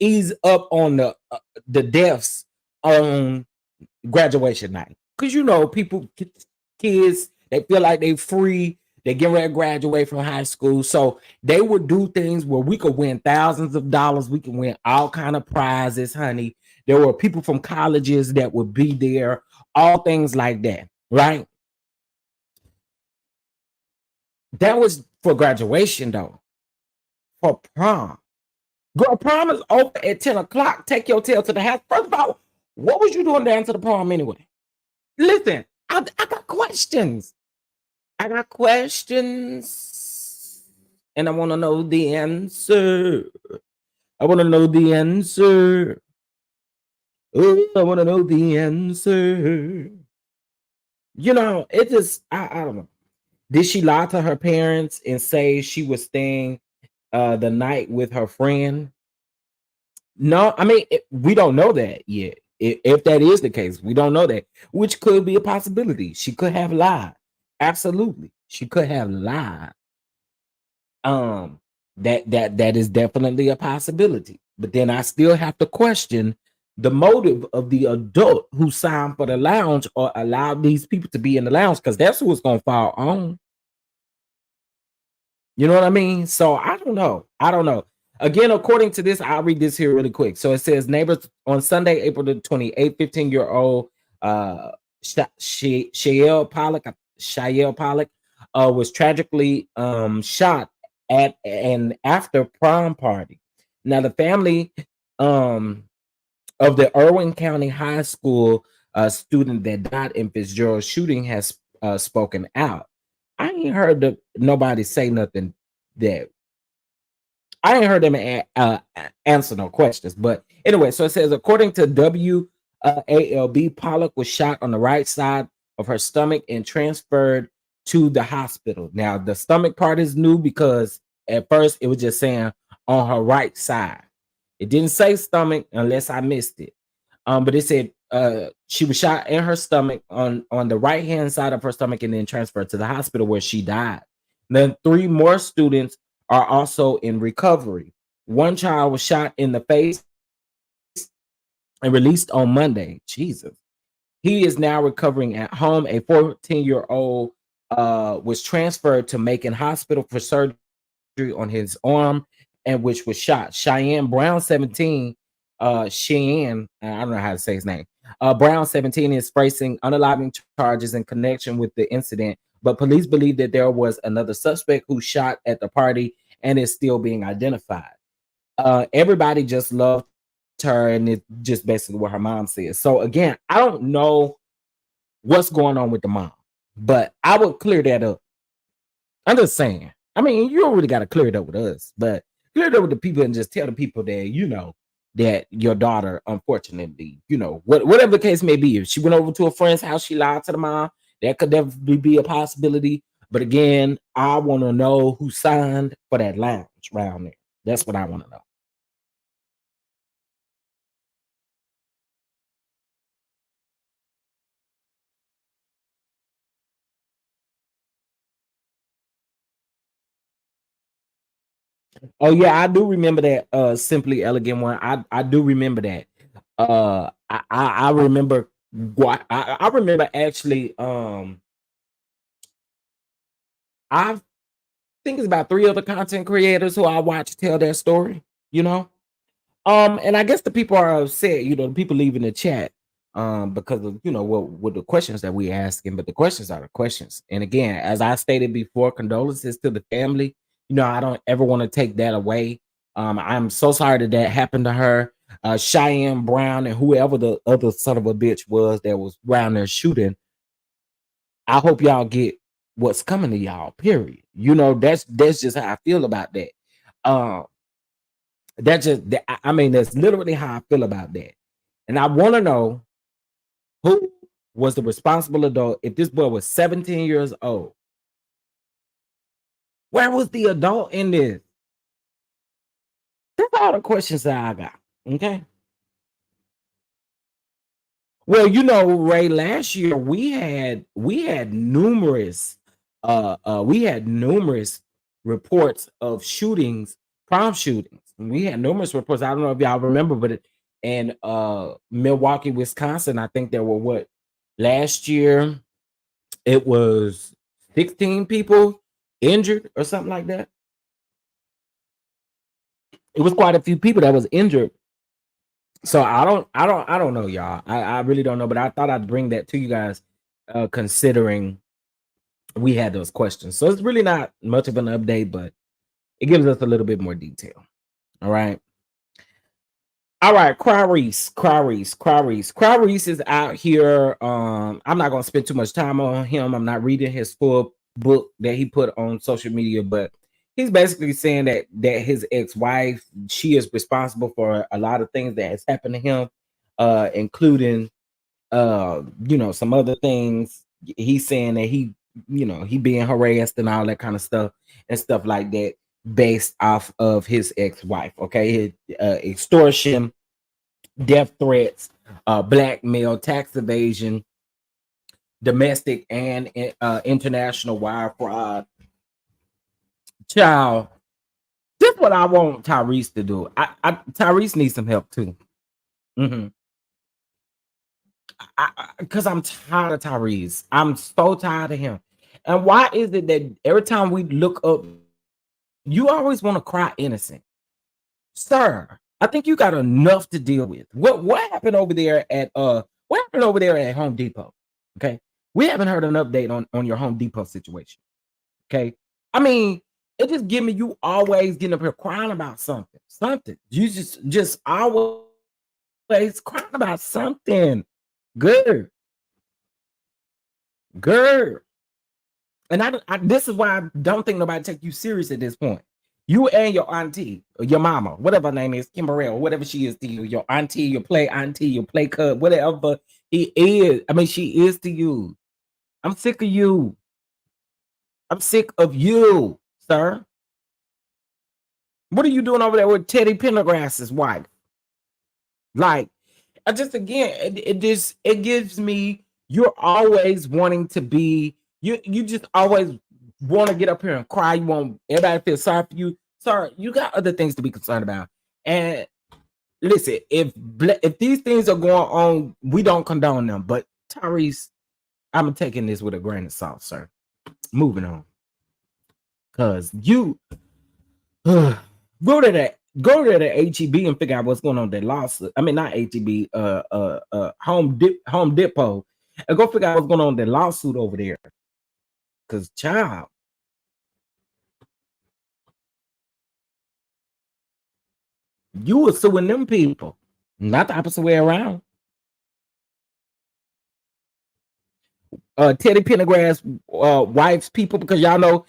ease up on the deaths on graduation night. Because you know, kids, they feel like they free, they get ready to graduate from high school. So they would do things where we could win thousands of dollars, we can win all kind of prizes, honey. There were people from colleges that would be there, all things like that, right? That was for graduation, though. For prom. Girl, prom is over at 10:00. Take your tail to the house. First of all, what was you doing down to the prom anyway? Listen, I got questions. I got questions. And I want to know the answer. I want to know the answer. Oh, I want to know the answer. You know, it just, I don't know. Did she lie to her parents and say she was staying the night with her friend? No, I mean, we don't know that yet. If that is the case, we don't know that, which could be a possibility. She could have lied. Absolutely. She could have lied. That is definitely a possibility. But then I still have to question the motive of the adult who signed for the lounge or allowed these people to be in the lounge, because that's who it's gonna fall on. You know what I mean? So I don't know. I don't know. Again, according to this, I'll read this here really quick. So it says neighbors on Sunday, April the 28th, 15-year-old Shael Pollock was tragically shot at an after prom party. Now the family of the Irwin County High School student that died in Fitzgerald's shooting has spoken out. I ain't heard nobody say nothing that I ain't heard them answer no questions. But anyway, so it says according to WALB, Pollock was shot on the right side of her stomach and transferred to the hospital. Now the stomach part is new because at first it was just saying on her right side. It didn't say stomach unless I missed it. But it said she was shot in her stomach on the right hand side of her stomach and then transferred to the hospital where she died. Then 3 more students are also in recovery. One child was shot in the face and released on Monday. Jesus. He is now recovering at home. A 14-year-old was transferred to Macon Hospital for surgery on his arm and which was shot. Cheyenne Brown, 17, Cheyenne, I don't know how to say his name. Brown, 17, is facing unaliving charges in connection with the incident, but police believe that there was another suspect who shot at the party and is still being identified. Everybody just loved her, and it's just basically what her mom says. So again, I don't know what's going on with the mom, but I would clear that up. I'm just saying. I mean, you don't really got to clear it up with us, but clear it up with the people and just tell the people that, you know, that your daughter, unfortunately, you know, whatever the case may be, if she went over to a friend's house, she lied to the mom, that could definitely be a possibility. But again, I want to know who signed for that lounge around there. That's what I want to know. Oh yeah, I do remember that Simply Elegant one. I do remember that. I remember what I remember actually I think it's about 3 other content creators who I watch tell their story, you know. And I guess the people are upset, you know, the people leaving the chat because of, you know, what the questions that we asking, but the questions are the questions. And again, as I stated before, condolences to the family. You know, I don't ever want to take that away. I'm so sorry that happened to her. Cheyenne Brown and whoever the other son of a bitch was that was around there shooting. I hope y'all get what's coming to y'all, period. You know, that's just how I feel about that. Um, I mean, that's literally how I feel about that. And I want to know who was the responsible adult. If this boy was 17 years old, where was the adult in this? That's all the questions that I got. Okay. Well, you know, Ray, last year we had numerous reports of shootings, prom shootings. We had numerous reports. I don't know if y'all remember, but in Milwaukee, Wisconsin, I think there were what last year it was 16 people injured or something like that. It was quite a few people that was injured. So I don't know, y'all. I really don't know, but I thought I'd bring that to you guys, considering we had those questions. So it's really not much of an update, but it gives us a little bit more detail. All right. All right, Tyrese is out here. I'm not gonna spend too much time on him. I'm not reading his full book that he put on social media, but he's basically saying that his ex-wife, she is responsible for a lot of things that has happened to him, including you know, some other things. He's saying that he being harassed and all that kind of stuff and stuff like that based off of his ex-wife. Okay, extortion, death threats, blackmail, tax evasion, domestic and international wire fraud. Child, this is what I want Tyrese to do. Tyrese needs some help too. Mm-hmm. Because I'm tired of Tyrese. I'm so tired of him. And why is it that every time we look up you always want to cry innocent. Sir, I think you got enough to deal with. What happened over there at Home Depot? Okay. We haven't heard an update on your Home Depot situation. Okay. I mean, it just give me you always getting up here crying about something. Something. You just always crying about something. Girl. And I this is why I don't think nobody take you serious at this point. You and your auntie, or your mama, whatever her name is, Kimberly, or whatever she is to you, your auntie, your play cub, whatever he is. I mean, she is to you. I'm sick of you. I'm sick of you, sir. What are you doing over there with Teddy Pendergrass's wife? Like, I just again, it gives me. You're always wanting to be. You just always want to get up here and cry. You want everybody to feel sorry for you. Sir, you got other things to be concerned about. And listen, if these things are going on, we don't condone them. But Tyreese, I'm taking this with a grain of salt, sir. Moving on, cause you go to the HEB and figure out what's going on with that lawsuit. I mean, not HEB, Home Depot, and go figure out what's going on with that lawsuit over there. Cause child, you were suing them people, not the opposite way around. Teddy Pendergrass wife's people, because y'all know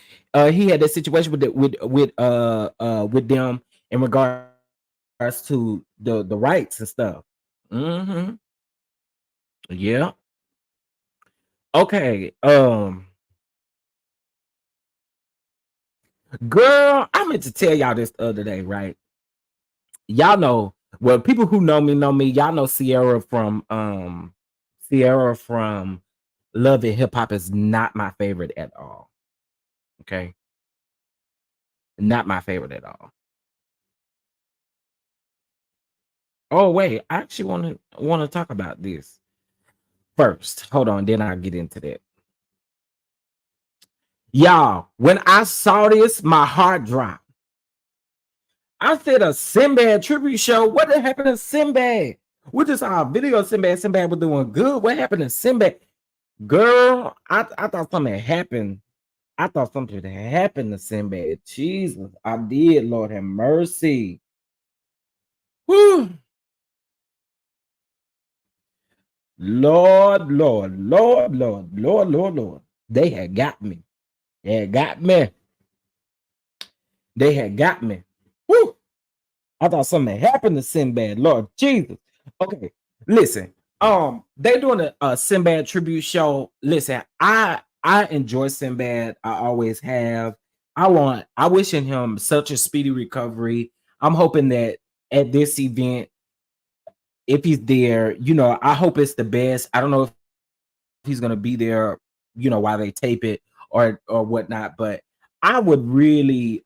he had that situation with them in regards to the rights and stuff. Mm-hmm. Yeah. Okay. Girl, I meant to tell y'all this the other day, right? Y'all know, well, people who know me. Y'all know Sierra from Love and Hip Hop is not my favorite at all. Okay. Not my favorite at all. Oh, wait, I actually want to talk about this first. Hold on, then I'll get into that. Y'all, when I saw this, my heart dropped. I said a Sinbad tribute show. What happened to Sinbad? We just saw a video of Sinbad. Sinbad was doing good. What happened to Sinbad? Girl, I thought something had happened. I thought something had happened to Sinbad. Jesus, I did. Lord have mercy. Whew. Lord. They had got me. They had got me. Whew. I thought something had happened to Sinbad. Lord Jesus. Okay, listen. They're doing a Sinbad tribute show. Listen, I enjoy Sinbad. I always have. I wishing him such a speedy recovery. I'm hoping that at this event, if he's there, I hope it's the best. I don't know if he's gonna be there, while they tape it or whatnot, but I would really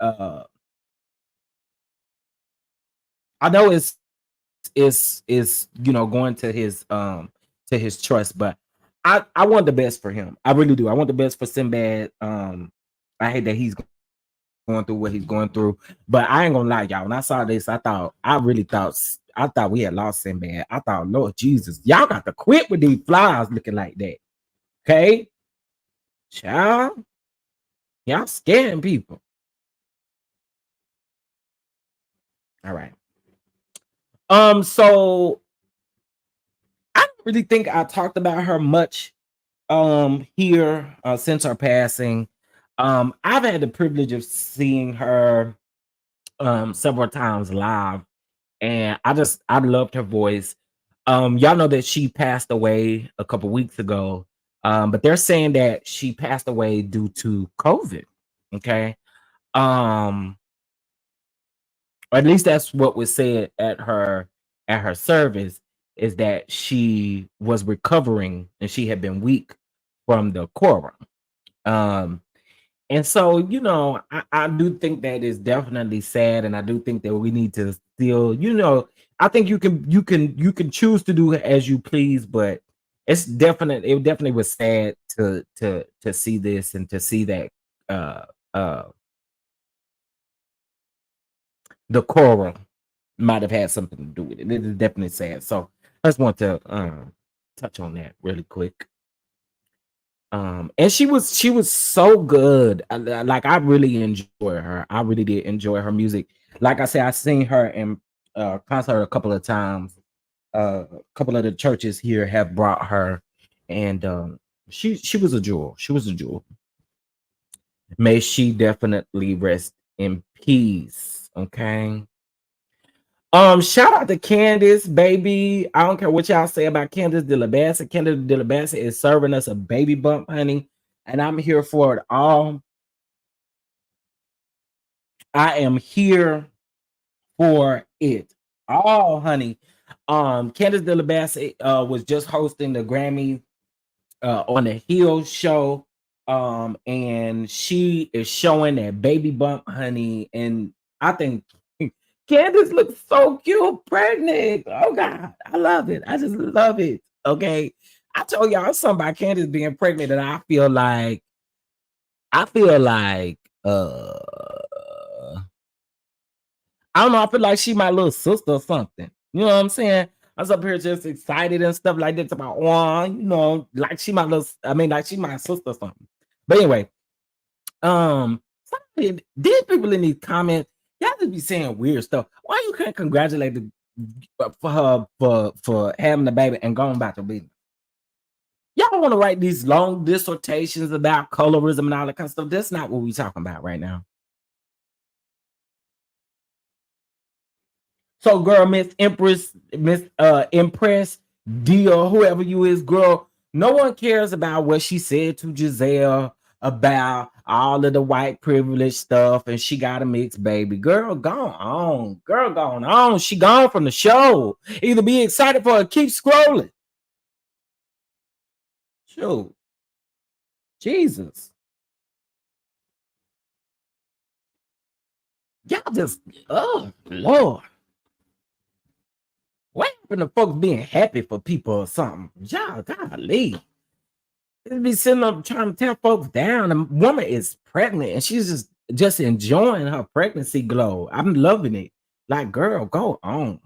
I know it's going to his trust, but I want the best for him. I really do. I want the best for Sinbad. I hate that he's going through what he's going through, but I ain't gonna lie, y'all. When I saw this, I thought we had lost Sinbad. I thought, Lord Jesus, y'all got to quit with these flyers looking like that. Okay, child, y'all scaring people. All right. So I don't really think I talked about her much here since her passing. I've had the privilege of seeing her several times live, and I loved her voice. Y'all know that she passed away a couple weeks ago, but they're saying that she passed away due to COVID. Okay. Or at least that's what was said at her service, is that she was recovering and she had been weak from the quorum. And so, I do think that is definitely sad, and I do think that we need to still, I think you can choose to do as you please, but it definitely was sad to see this and to see that Decorum might have had something to do with it. It is definitely sad. So I just want to touch on that really quick. And she was so good. Like I really enjoy her. I really did enjoy her music. Like I said, I seen her in concert a couple of times. A couple of the churches here have brought her, and she was a jewel. She was a jewel. May she definitely rest in peace. Okay. Shout out to Candace, baby. I don't care what y'all say about Candace Deas. Candace Deas is serving us a baby bump, honey, and I'm here for it all. I am here for it all, honey. Candace Deas was just hosting the Grammy on the Hill show, and she is showing that baby bump, honey, and I think Candace looks so cute, pregnant. Oh God, I love it. I just love it. Okay, I told y'all something about Candace being pregnant, and I feel like, I don't know. I feel like she my little sister or something. You know what I'm saying? I was up here just excited and stuff like that about one, like she my little. I mean, like she my sister or something. But anyway, these people in these comments, y'all just be saying weird stuff. Why you can't congratulate for her for having the baby and going about your business? Y'all want to write these long dissertations about colorism and all that kind of stuff. That's not what we talking about right now. So, girl, Miss Empress, Empress, Dia, whoever you is, girl, no one cares about what she said to Giselle about all of the white privilege stuff, and she got a mixed baby. Girl, gone on. Girl, gone on. She gone from the show. Either be excited for her or keep scrolling. Shoot. Jesus. Y'all just, oh, Lord. What happened to folks being happy for people or something? Y'all, golly. They be sitting up trying to tear folks down. The woman is pregnant and she's just enjoying her pregnancy glow. I'm loving it. Like, girl, go on.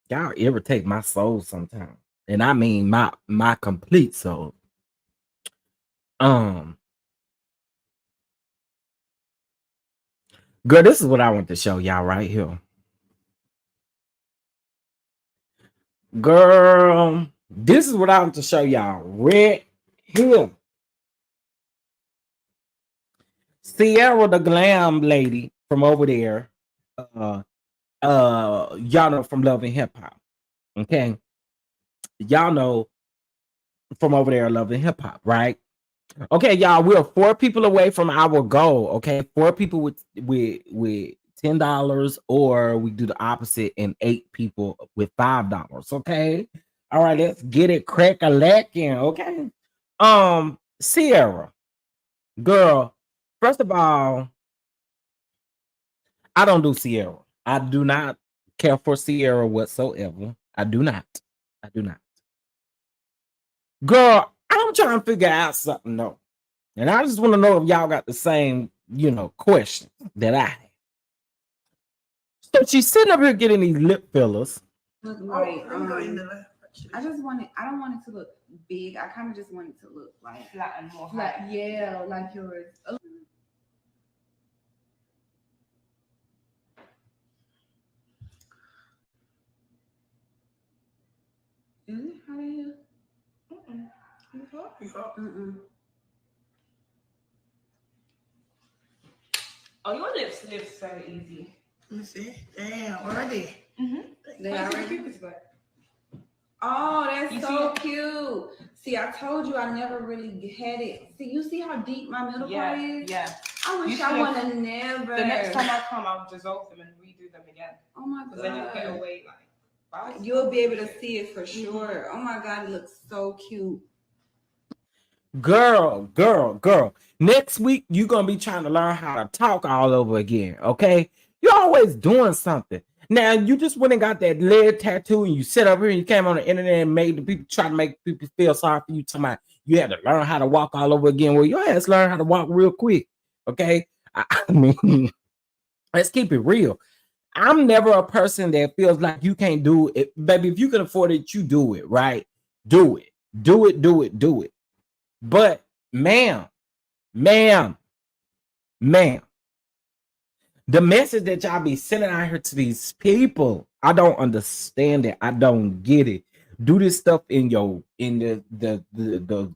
Y'all irritate my soul sometimes. And I mean my complete soul. Girl, this is what I want to show y'all right here. Girl, this is what I want to show y'all right here. Sierra, the glam lady from over there, y'all know from Love and Hip Hop. Okay, y'all know from over there, Love and Hip Hop, right? Okay, y'all, we're 4 people away from our goal. Okay, 4 people with $10, or we do the opposite and 8 people with $5. Okay, all right, let's get it crack-a-lacking. Okay, Sierra, girl, first of all, I don't do Sierra. I do not care for Sierra whatsoever. I do not. Girl, I'm trying to figure out something though, and I just want to know if y'all got the same, question that I have. So she's sitting up here getting these lip fillers. Look like I don't want it to look big. I kind of just want it to look like flat and more flat. Yeah, like yours. Is it hot in here? Oh, your lips so easy. Let me see. Damn, already. They already. Oh, that's so cute. See, I told you I never really had it. See, you see how deep my middle part is? Yeah. I wish I would have never. The next time I come, I'll dissolve them and redo them again. Oh my god. Then you'll get away like. You'll be able to see it for sure. Oh my god, it looks so cute. Girl. Next week, you're going to be trying to learn how to talk all over again, okay? You're always doing something. Now, you just went and got that leg tattoo and you sit up here and you came on the internet and made the people try to make people feel sorry for you. Talking you had to learn how to walk all over again. Well, your ass learn how to walk real quick, okay? I mean, Let's keep it real. I'm never a person that feels like you can't do it. Baby, if you can afford it, you do it, right? Do it. Do it, do it, do it. But ma'am, the message that y'all be sending out here to these people, I don't understand it. I don't get it. Do this stuff in the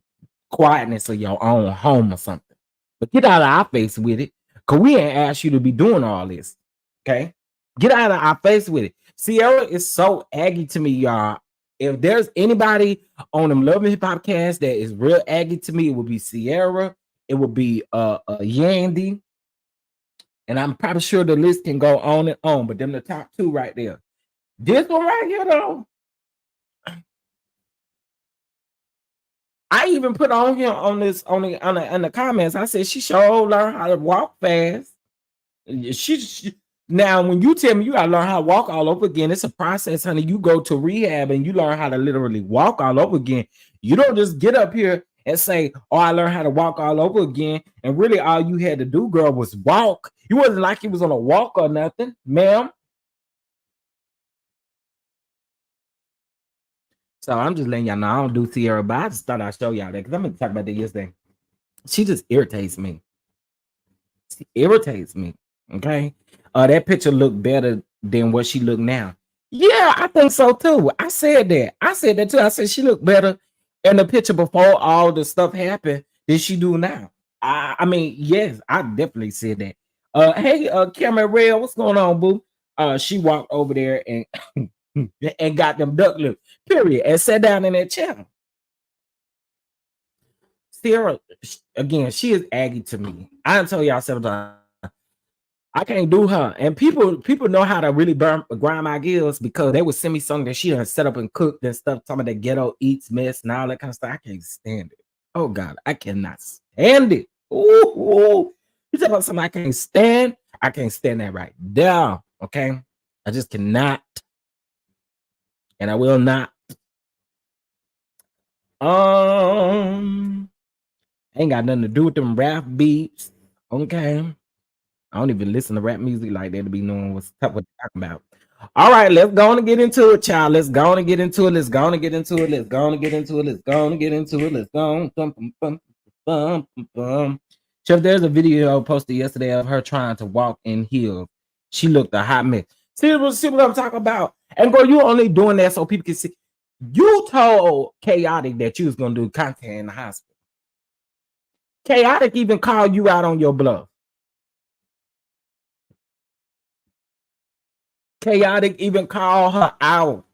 quietness of your own home or something. But get out of our face with it, because we ain't asked you to be doing all this. Okay? Get out of our face with it. Sierra is so aggy to me, y'all. If there's anybody on them Love and Hip Hop cast that is real aggy to me, it would be Sierra. It would be Yandy. And I'm probably sure the list can go on and on, but them the top two right there. This one right here, though. I even put on here on the comments. I said she sure learn how to walk fast. She now when you tell me you gotta learn how to walk all over again, it's a process, honey. You go to rehab and you learn how to literally walk all over again. You don't just get up here and say, "Oh, I learned how to walk all over again." And really, all you had to do, girl, was walk. You wasn't like you was on a walk or nothing, ma'am. So I'm just letting y'all know I don't do Sierra, but I just thought I'd show y'all that because I'm gonna talk about that yesterday. She just irritates me. She irritates me. Okay. That picture looked better than what she looked now. Yeah, I think so too. I said that too. I said she looked better in the picture before all the stuff happened than she do now. I mean, yes, I definitely said that. Hey, Cameron Rail, what's going on, boo? She walked over there and and got them duck lips, period, and sat down in that chair. Sarah, again, she is aggy to me. I done told y'all several times. I can't do her. And people know how to really grind my gears because they would send me something that she done set up and cooked and stuff, talking about the ghetto eats mess and all that kind of stuff. I can't stand it. Oh God, I cannot stand it. Ooh. You talking about something I can't stand? I can't stand that right there. Okay. I just cannot. And I will not. Ain't got nothing to do with them rap beats. Okay. I don't even listen to rap music like that to be knowing what they're talking about. All right, let's go on and get into it, child. Let's go on and get into it. Let's go on and get into it. Let's go on and get into it. Let's go on and get into it. Let's go on. Chef, there's a video posted yesterday of her trying to walk in heels. She looked a hot mess. See what I'm talking about? And girl, you only doing that so people can see. You told Chaotic that you was gonna do content in the hospital. Chaotic even called you out on your bluff. Chaotic even called her out.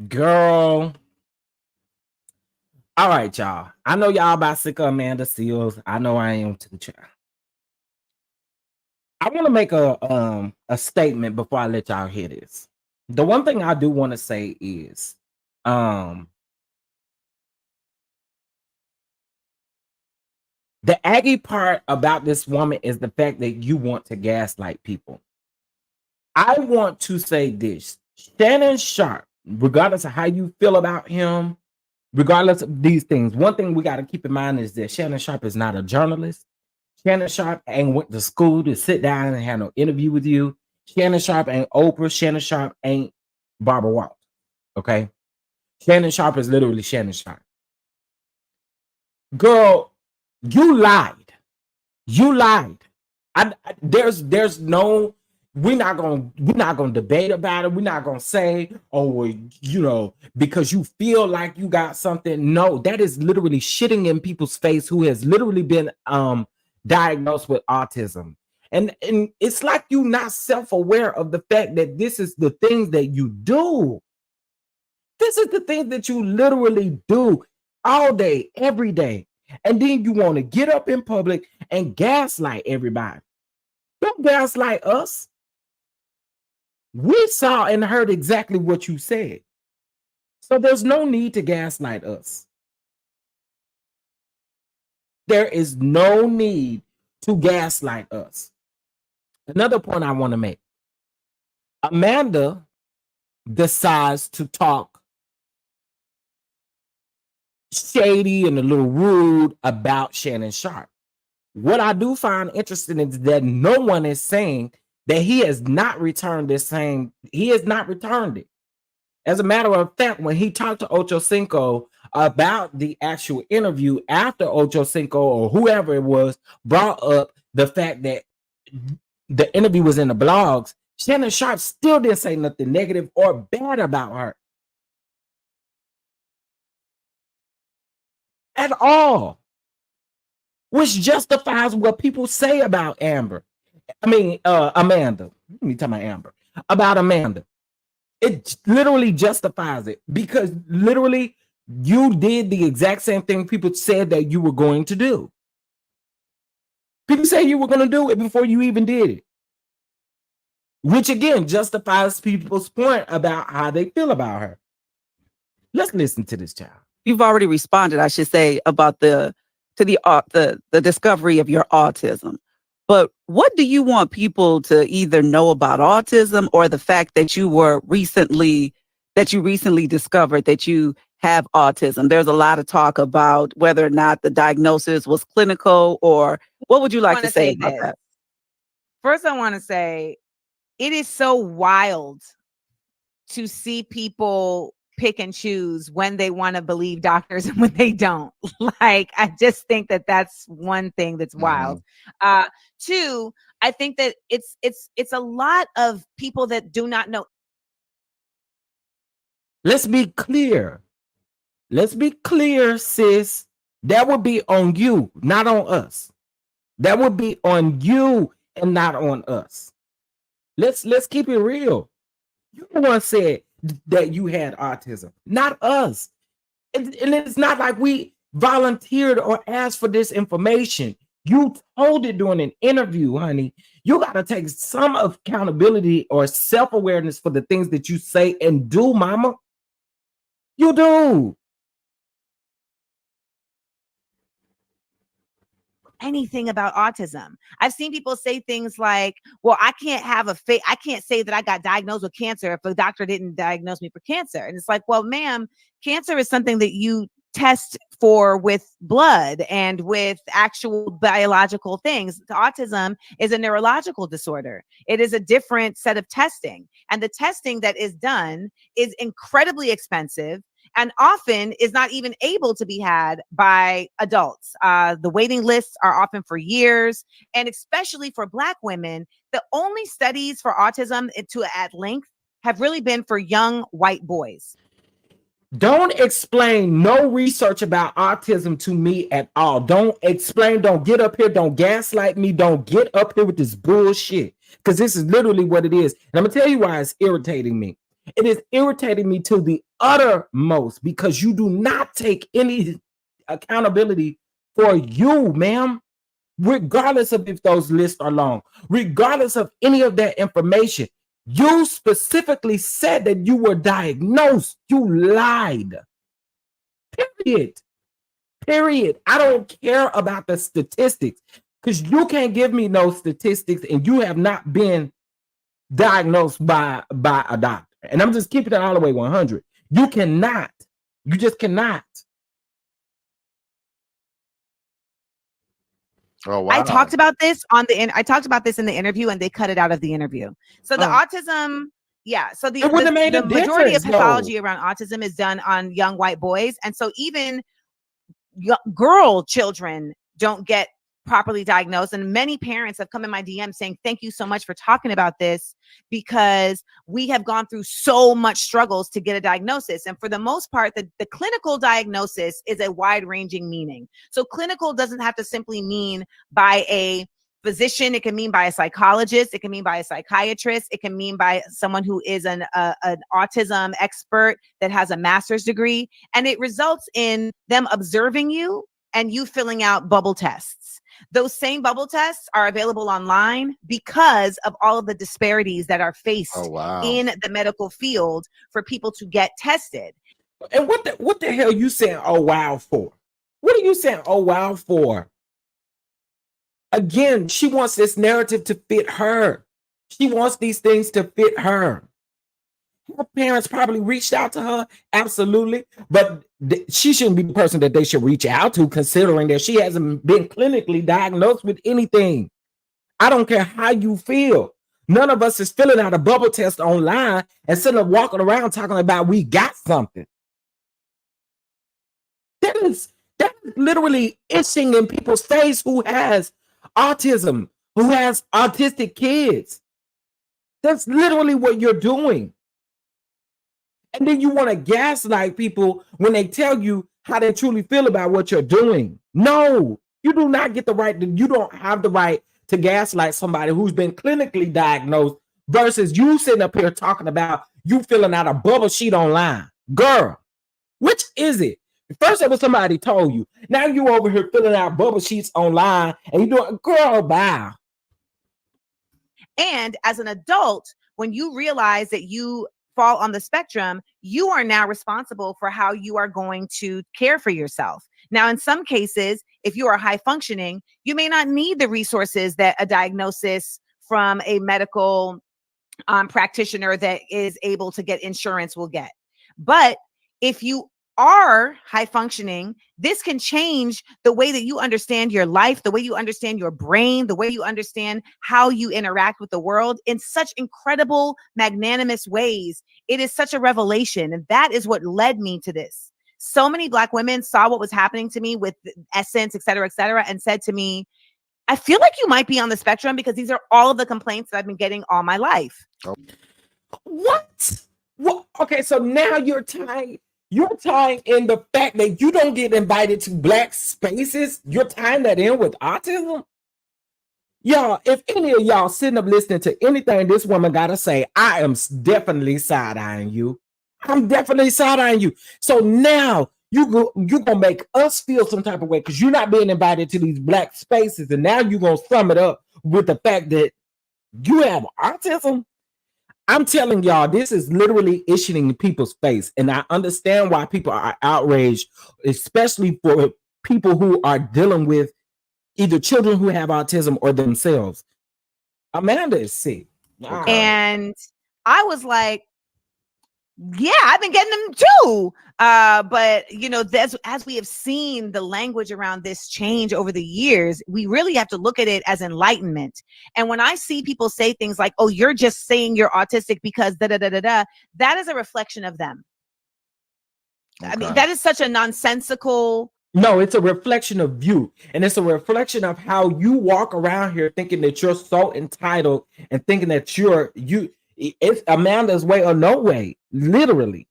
Girl. All right, y'all. I know y'all about sick of Amanda Seals. I know I am too, child. I want to make a statement before I let y'all hear this. The one thing I do want to say is the aggy part about this woman is the fact that you want to gaslight people. I want to say this. Shannon Sharpe, regardless of how you feel about him, regardless of these things, one thing we got to keep in mind is that Shannon Sharpe is not a journalist. Shannon Sharpe ain't went to school to sit down and have no interview with you. Shannon Sharpe ain't Oprah. Shannon Sharpe ain't Barbara Walters. Okay? Shannon Sharpe is literally Shannon Sharpe. Girl, you lied. You lied. There's no. We're not gonna debate about it. We're not gonna say, oh, well, you know, because you feel like you got something. No, that is literally shitting in people's face who has literally been diagnosed with autism. And it's like you not self-aware of the fact that this is the things that you do. This is the things that you literally do all day, every day. And then you want to get up in public and gaslight everybody. Don't gaslight us. We saw and heard exactly what you said. So there's no need to gaslight us. There is no need to gaslight us. Another point I want to make. Amanda decides to talk shady and a little rude about Shannon Sharpe. What I do find interesting is that no one is saying that he has not returned this same. He has not returned it. As a matter of fact, when he talked to Ocho Cinco about the actual interview after Ocho Cinco or whoever it was brought up the fact that the interview was in the blogs, Shannon Sharp still didn't say nothing negative or bad about her at all, which justifies what people say about Amanda. Let me tell my Amber about Amanda. It literally justifies it because literally you did the exact same thing people said that you were going to do. People say you were going to do it before you even did it, which again justifies people's point about how they feel about her. Let's listen to this child. You've already responded, I should say, about the discovery of your autism. But what do you want people to either know about autism or the fact that you recently discovered that you have autism? There's a lot of talk about whether or not the diagnosis was clinical, or what would you like to say about that? First, I want to say it is so wild to see people pick and choose when they want to believe doctors and when they don't. Like, I just think that that's one thing that's wild. Two, I think that it's a lot of people that do not know. Let's be clear. Let's be clear, sis. That would be on you, not on us. That would be on you and not on us. Let's keep it real. You the one said that you had autism, not us. And it's not like we volunteered or asked for this information. You told it during an interview, honey. You got to take some accountability or self-awareness for the things that you say and do, mama. You do. Anything about autism. I've seen people say things like, well, I can't say that I got diagnosed with cancer if a doctor didn't diagnose me for cancer. And it's like, well, ma'am, cancer is something that you test for with blood and with actual biological things. Autism is a neurological disorder. It is a different set of testing. And the testing that is done is incredibly expensive and often is not even able to be had by adults. The waiting lists are often for years, and especially for Black women, the only studies for autism at length have really been for young white boys. Don't explain no research about autism to me at all. Don't explain, don't get up here, don't gaslight me, don't get up here with this bullshit, because this is literally what it is. And I'm going to tell you why it's irritating me. It is irritating me to the uttermost because you do not take any accountability for you, ma'am, regardless of if those lists are long, regardless of any of that information. You specifically said that you were diagnosed. You lied. Period. I don't care about the statistics because you can't give me no statistics and you have not been diagnosed by a doctor. And I'm just keeping it all the way 100. You cannot. You just cannot. Oh, wow. I talked about this in the interview, and they cut it out of the interview. So the autism, so the majority of pathology around autism is done on young white boys, and so even girl children don't get properly diagnosed. And many parents have come in my DM saying, thank you so much for talking about this, because we have gone through so much struggles to get a diagnosis. And for the most part, the clinical diagnosis is a wide-ranging meaning. So clinical doesn't have to simply mean by a physician. It can mean by a psychologist. It can mean by a psychiatrist. It can mean by someone who is an autism expert that has a master's degree. And it results in them observing you and you filling out bubble tests. Those same bubble tests are available online because of all of the disparities that are faced in the medical field for people to get tested. And what the hell you saying, oh, wow, for? What are you saying, oh, wow, for? Again, she wants this narrative to fit her. She wants these things to fit her. Her parents probably reached out to her, absolutely, but she shouldn't be the person that they should reach out to, considering that she hasn't been clinically diagnosed with anything. I don't care how you feel. None of us is filling out a bubble test online and sitting up walking around talking about we got something. That is literally itching in people's face who has autism, who has autistic kids. That's literally what you're doing. And then you want to gaslight people when they tell you how they truly feel about what you're doing. No, you do not get the right. You don't have the right to gaslight somebody who's been clinically diagnosed versus you sitting up here talking about you filling out a bubble sheet online. Girl, which is it? First it was somebody told you. Now you over here filling out bubble sheets online and you doing, girl, bye. And as an adult, when you realize that you fall on the spectrum, you are now responsible for how you are going to care for yourself. Now, in some cases, if you are high functioning, you may not need the resources that a diagnosis from a medical practitioner that is able to get insurance will get. But if you are high functioning, this can change the way that you understand your life, the way you understand your brain, the way you understand how you interact with the world in such incredible, magnanimous ways. It is such a revelation. And that is what led me to this. So many Black women saw what was happening to me with Essence, et cetera, and said to me, I feel like you might be on the spectrum because these are all of the complaints that I've been getting all my life. What? Okay, so now you're tying in the fact that you don't get invited to Black spaces. You're tying that in with autism. Y'all, if any of y'all sitting up listening to anything this woman gotta say, I am definitely side-eyeing you. I'm definitely side-eyeing you. So now you gonna make us feel some type of way because you're not being invited to these Black spaces, and now you're gonna sum it up with the fact that you have autism. I'm telling y'all, this is literally itching in people's face, and I understand why people are outraged, especially for people who are dealing with either children who have autism or themselves. Amanda is sick. And I was like, yeah, I've been getting them too. But you know, as we have seen the language around this change over the years, we really have to look at it as enlightenment. And when I see people say things like, oh, you're just saying you're autistic because that is a reflection of them. Okay. I mean, that is such a nonsensical. No, it's a reflection of you. And it's a reflection of how you walk around here thinking that you're so entitled and thinking that it's Amanda's way or no way, literally.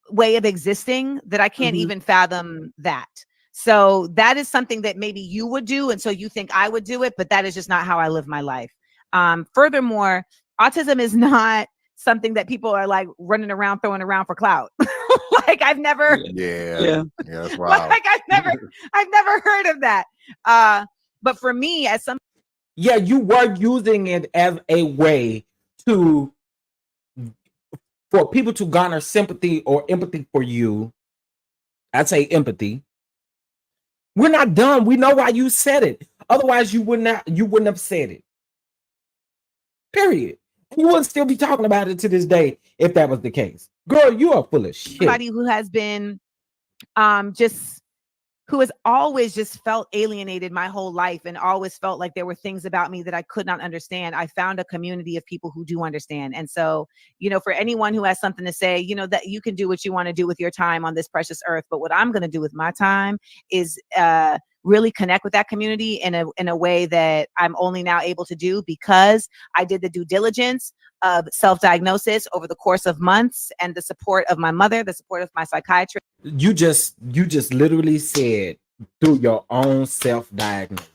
Way of existing that I can't even fathom that. So that is something that maybe you would do. And so you think I would do it, but that is just not how I live my life. Furthermore, autism is not something that people are like running around, throwing around for clout. Like I've never, that's wild. Like I've never heard of that. But for me, as some, you were using it as a way for people to garner sympathy or empathy for you. I'd say empathy. We're not done. We know why you said it. Otherwise, you wouldn't have said it. Period. You wouldn't still be talking about it to this day if that was the case. Girl, you are full of shit. Somebody who has been who has always just felt alienated my whole life and always felt like there were things about me that I could not understand. I found a community of people who do understand. And so, you know, for anyone who has something to say, you know, that you can do what you want to do with your time on this precious earth. But what I'm going to do with my time is really connect with that community in a way that I'm only now able to do because I did the due diligence of self-diagnosis over the course of months and the support of my mother, the support of my psychiatrist. You just literally said through your own self-diagnosis.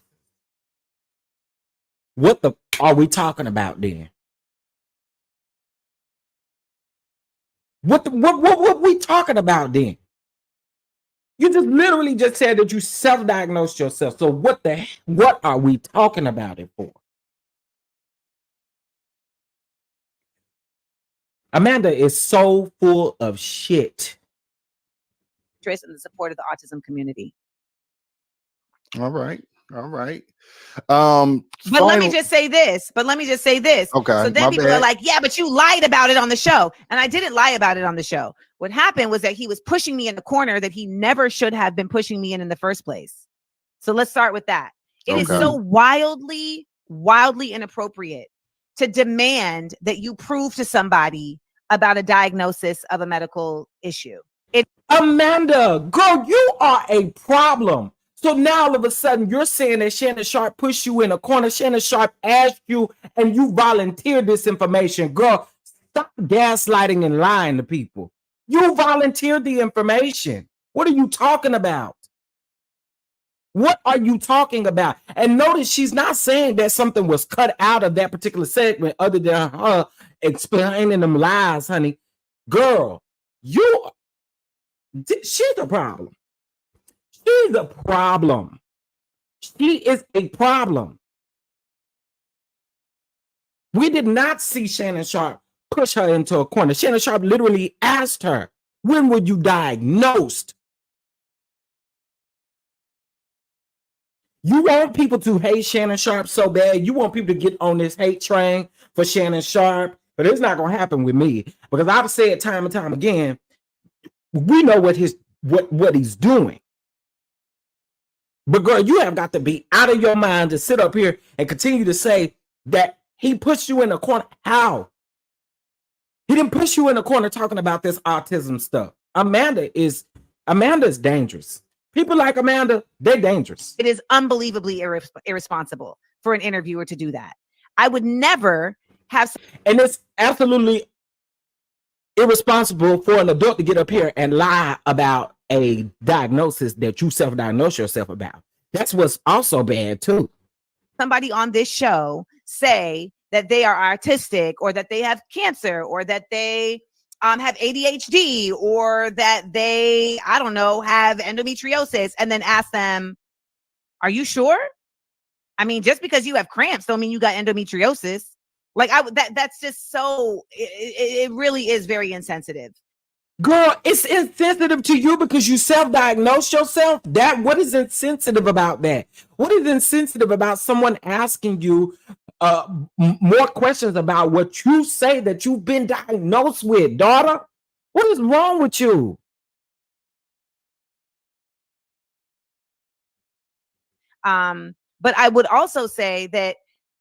What are we talking about then? What we talking about then? You just literally just said that you self-diagnosed yourself. So what are we talking about it for? Amanda is so full of shit. And the support of the autism community. All right. All right. But let me just say this. Okay. So then people are like, yeah, but you lied about it on the show. And I didn't lie about it on the show. What happened was that he was pushing me in the corner that he never should have been pushing me in the first place. So let's start with that. It is so wildly inappropriate to demand that you prove to somebody about a diagnosis of a medical issue. Amanda, girl, you are a problem. So now all of a sudden you're saying that Shannon Sharp pushed you in a corner. Shannon Sharp asked you and you volunteered this information. Girl, stop gaslighting and lying to people. You volunteered the information. What are you talking about? What are you talking about? And notice she's not saying that something was cut out of that particular segment other than her explaining them lies, honey. Girl, she's a problem. She's a problem. She is a problem. We did not see Shannon Sharp push her into a corner. Shannon Sharp literally asked her, when were you diagnosed? You want people to hate Shannon Sharp so bad. You want people to get on this hate train for Shannon Sharp, but it's not going to happen with me because I've said time and time again, we know what he's doing. But girl, you have got to be out of your mind to sit up here and continue to say that he pushed you in the corner. How? He didn't push you in the corner talking about this autism stuff. Amanda is dangerous. People like Amanda, they're dangerous. It is unbelievably irresponsible for an interviewer to do that. I would never have. And it's absolutely irresponsible for an adult to get up here and lie about a diagnosis that you self-diagnose yourself about. That's what's also bad too. Somebody on this show say that they are autistic or that they have cancer or that they have ADHD or that they, I don't know, have endometriosis, and then ask them, are you sure? I mean, just because you have cramps don't mean you got endometriosis. Like that's just so, it really is very insensitive. Girl, it's insensitive to you because you self-diagnose yourself. What is insensitive about that? What is insensitive about someone asking you more questions about what you say that you've been diagnosed with, daughter? What is wrong with you? But I would also say that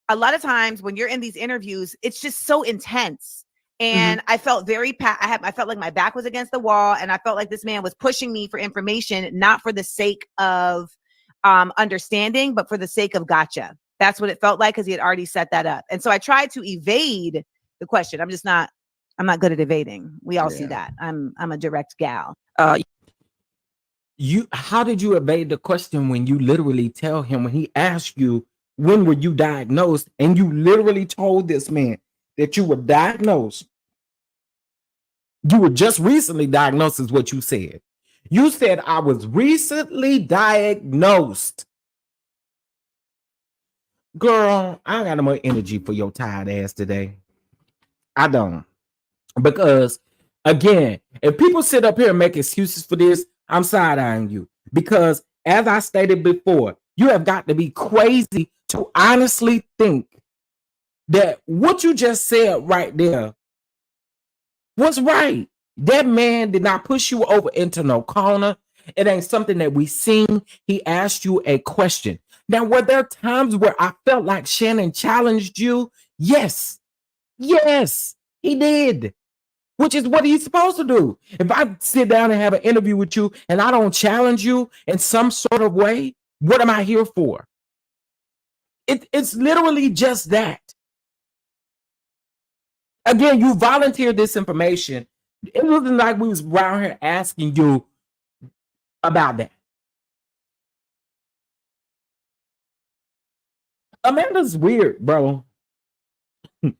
a lot of times when you're in these interviews, it's just so intense. And I felt I felt like my back was against the wall, and I felt like this man was pushing me for information, not for the sake of understanding, but for the sake of gotcha. That's what it felt like because he had already set that up. And so I tried to evade the question. I'm not good at evading. We all see that. I'm a direct gal. How did you evade the question when you literally tell him, when he asked you, when were you diagnosed? And you literally told this man that you were diagnosed. You were just recently diagnosed is what you said. You said, I was recently diagnosed. Girl, I ain't got no more energy for your tired ass today. I don't. Because, again, if people sit up here and make excuses for this, I'm side-eyeing you. Because, as I stated before, you have got to be crazy to honestly think that what you just said right there was right. That man did not push you over into no corner. It ain't something that we seen. He asked you a question. Now, were there times where I felt like Shannon challenged you? Yes. Yes, he did. Which is what he's supposed to do. If I sit down and have an interview with you and I don't challenge you in some sort of way, what am I here for? It's literally just that. Again, you volunteered this information. It wasn't like we was around here asking you about that. Amanda's weird, bro. And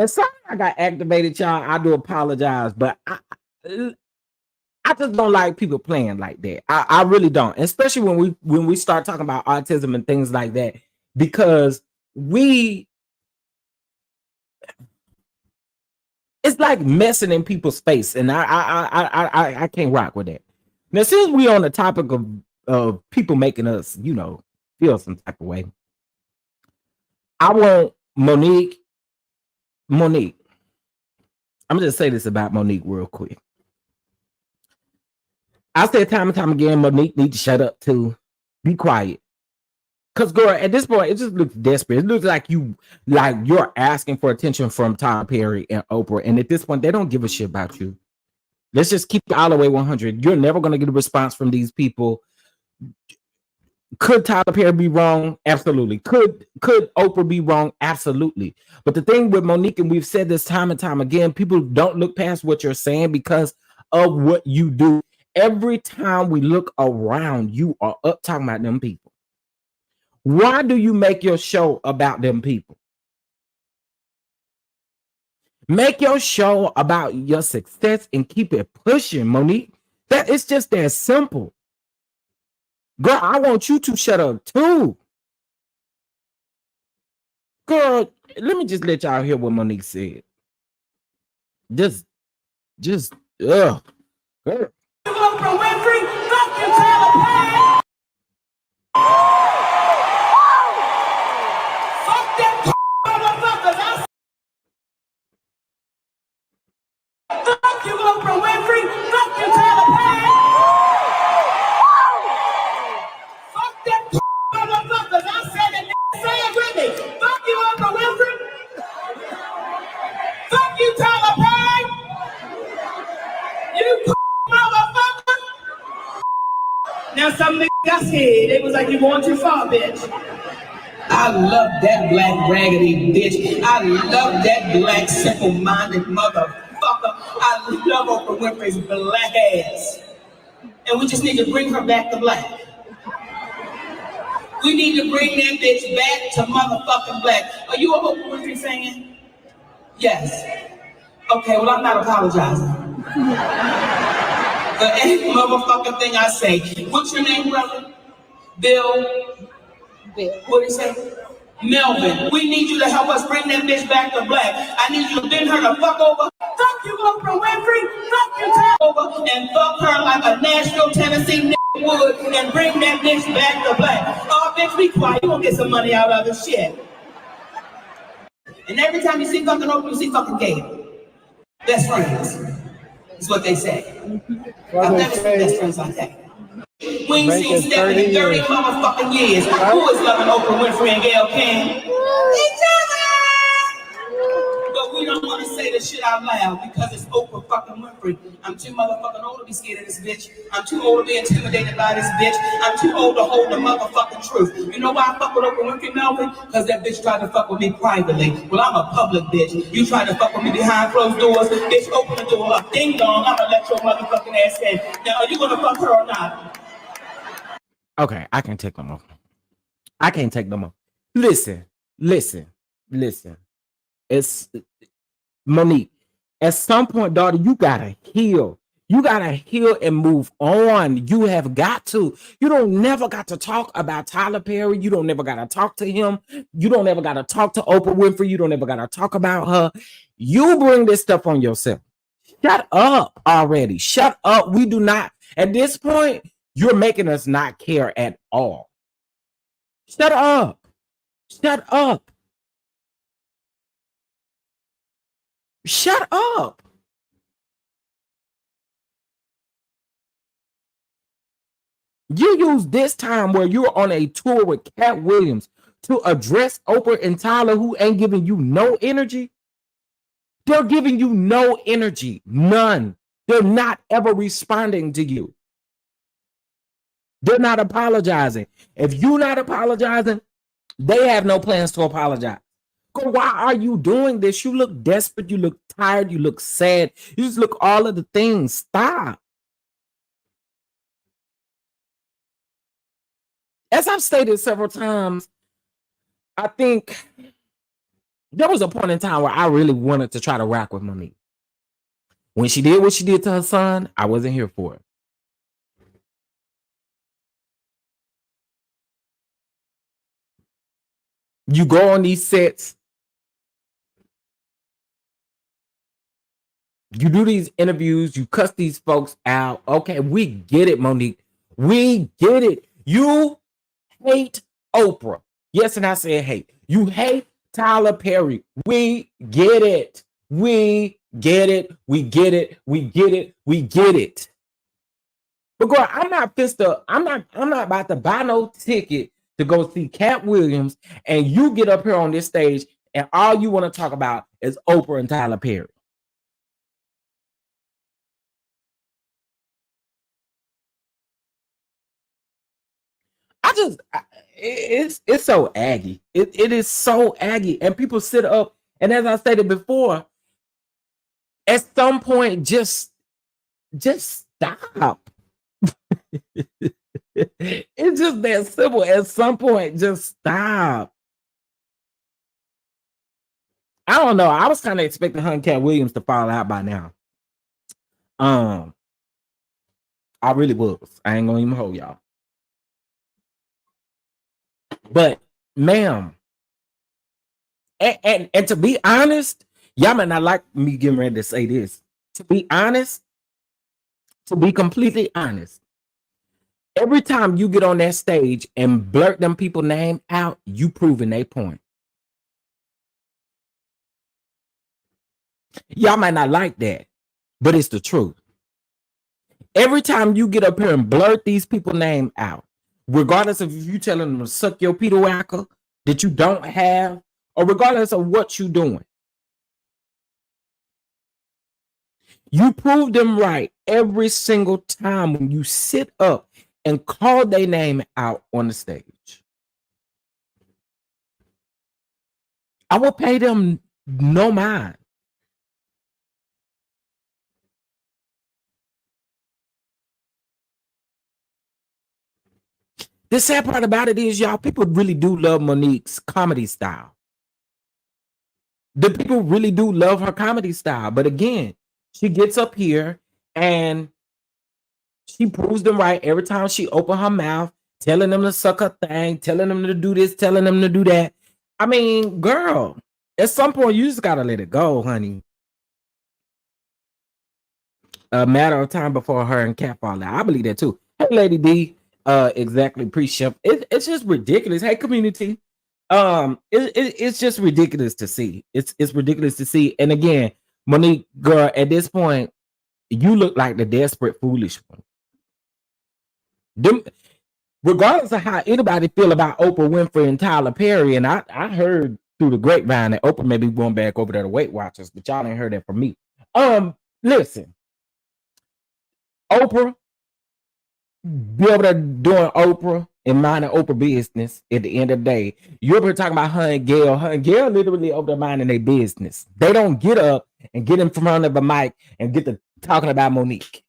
sorry I got activated, y'all. I do apologize, but I just don't like people playing like that. I really don't, especially when we start talking about autism and things like that, because it's like messing in people's face, and I can't rock with that. Now, since we on the topic of people making us, feel some type of way. I want Monique. I'm gonna just say this about Monique real quick. I said time and time again, Monique needs to shut up too. Be quiet. Cause girl, at this point, it just looks desperate. It looks like you're asking for attention from Tyler Perry and Oprah. And at this point, they don't give a shit about you. Let's just keep it all the way 100. You're never gonna get a response from these people. Could Tyler Perry be wrong? Absolutely. Could Oprah be wrong? Absolutely. But the thing with Monique, and we've said this time and time again, people don't look past what you're saying because of what you do. Every time we look around, you are up talking about them people. Why do you make your show about them people? Make your show about your success and keep it pushing, Monique. It's just that simple. Girl, I want you to shut up too. Girl, let me just let y'all hear what Monique said. Just, ugh. Girl. Oprah Winfrey, fuck you, Tyler Perry. Fuck them motherfuckers. Fuck you, Oprah Winfrey. Fuck you, Tyler Perry. Fuck them motherfuckers. I said it. Say it with me. Fuck you, Oprah Winfrey. Fuck you, Tyler Perry. You motherfucker. Now some niggas got scared. They was like, you going too far, bitch. I love that black raggedy bitch. I love that black simple-minded motherfucker. I love Oprah Winfrey's black ass. And we just need to bring her back to black. We need to bring that bitch back to motherfucking black. Are you a Oprah Winfrey fan? Yes. Okay, well, I'm not apologizing. For any motherfucking thing I say. What's your name, brother? Bill. What did he say? Melvin. We need you to help us bring that bitch back to black. I need you to bend her the fuck over. Fuck you, Oprah Winfrey. Fuck you, over and fuck her like a Nashville, Tennessee nigga would and bring that bitch back to black. Oh, bitch, be quiet. You won't get some money out of this shit. And every time you see fucking Oprah, you see fucking gay. Best friends. That's what they say. I've never seen best friends like that. We ain't seen Stephanie in 30 motherfucking years. Who is loving Oprah Winfrey and Gayle King? Each other! But we don't want to say the shit out loud because it's Oprah fucking Winfrey. I'm too motherfucking old to be scared of this bitch. I'm too old to be intimidated by this bitch. I'm too old to hold the motherfucking truth. You know why I fuck with Oprah Winfrey, Melvin? Because that bitch tried to fuck with me privately. Well, I'm a public bitch. You tried to fuck with me behind closed doors. Bitch, open the door up. Ding dong, I'm gonna let your motherfucking ass in. Now, are you gonna fuck her or not? Okay, I can't take no more. I can't take no more. Listen. It's Monique. At some point, daughter, you gotta heal. You gotta heal and move on. You have got to. You don't never got to talk about Tyler Perry. You don't never gotta talk to him. You don't ever gotta talk to Oprah Winfrey. You don't ever gotta talk about her. You bring this stuff on yourself. Shut up already. Shut up. We do not. At this point, you're making us not care at all. Shut up. Shut up. Shut up. You use this time where you're on a tour with Cat Williams to address Oprah and Tyler, who ain't giving you no energy. They're giving you no energy. None. They're not ever responding to you. They're not apologizing. If you're not apologizing, they have no plans to apologize. Why are you doing this? You look desperate. You look tired. You look sad. You just look all of the things. Stop. As I've stated several times, I think there was a point in time where I really wanted to try to rock with Monique. When she did what she did to her son, I wasn't here for it. You go on these sets, you do these interviews, you cuss these folks out. Okay, we get it, Monique. We get it. You hate Oprah. Yes, and I said hate. You hate Tyler Perry. We get it. We get it. We get it. We get it. We get it. But girl, I'm not about to buy no ticket to go see Cat Williams, and you get up here on this stage and all you want to talk about is Oprah and Tyler Perry. It's so aggy. It is so aggy, and people sit up, and as I stated before, at some point, just stop. It's just that simple. At some point, just stop. I don't know. I was kind of expecting her and Cat Williams to fall out by now. I really was. I ain't gonna even hold y'all. But, ma'am, and to be honest, y'all might not like me getting ready to say this. To be honest, to be completely honest, every time you get on that stage and blurt them people name out, you proving their point. Y'all might not like that, but it's the truth. Every time you get up here and blurt these people name out, regardless of if you telling them to suck your Peter Wacker that you don't have, or regardless of what you're doing, you prove them right every single time when you sit up and call their name out on the stage. I will pay them no mind. The sad part about it is, y'all, people really do love Monique's comedy style. The people really do love her comedy style. But again, she gets up here and she proves them right every time she opens her mouth, telling them to suck her thing, telling them to do this, telling them to do that. I mean, girl, at some point, you just got to let it go, honey. A matter of time before her and Cat fall out. I believe that too. Hey, Lady D. Exactly, pre-chef. It's just ridiculous. Hey, community. It's just ridiculous to see. It's ridiculous to see. And again, Monique, girl, at this point, you look like the desperate, foolish one. Regardless of how anybody feel about Oprah Winfrey and Tyler Perry, and I heard through the grapevine that Oprah may be going back over there to Weight Watchers, but y'all ain't heard that from me. Listen, Oprah, be over there doing Oprah and minding Oprah business. At the end of the day, you're over here talking about her and Gail. Her and Gail literally over there minding their business. They don't get up and get in front of the mic and get to talking about Monique.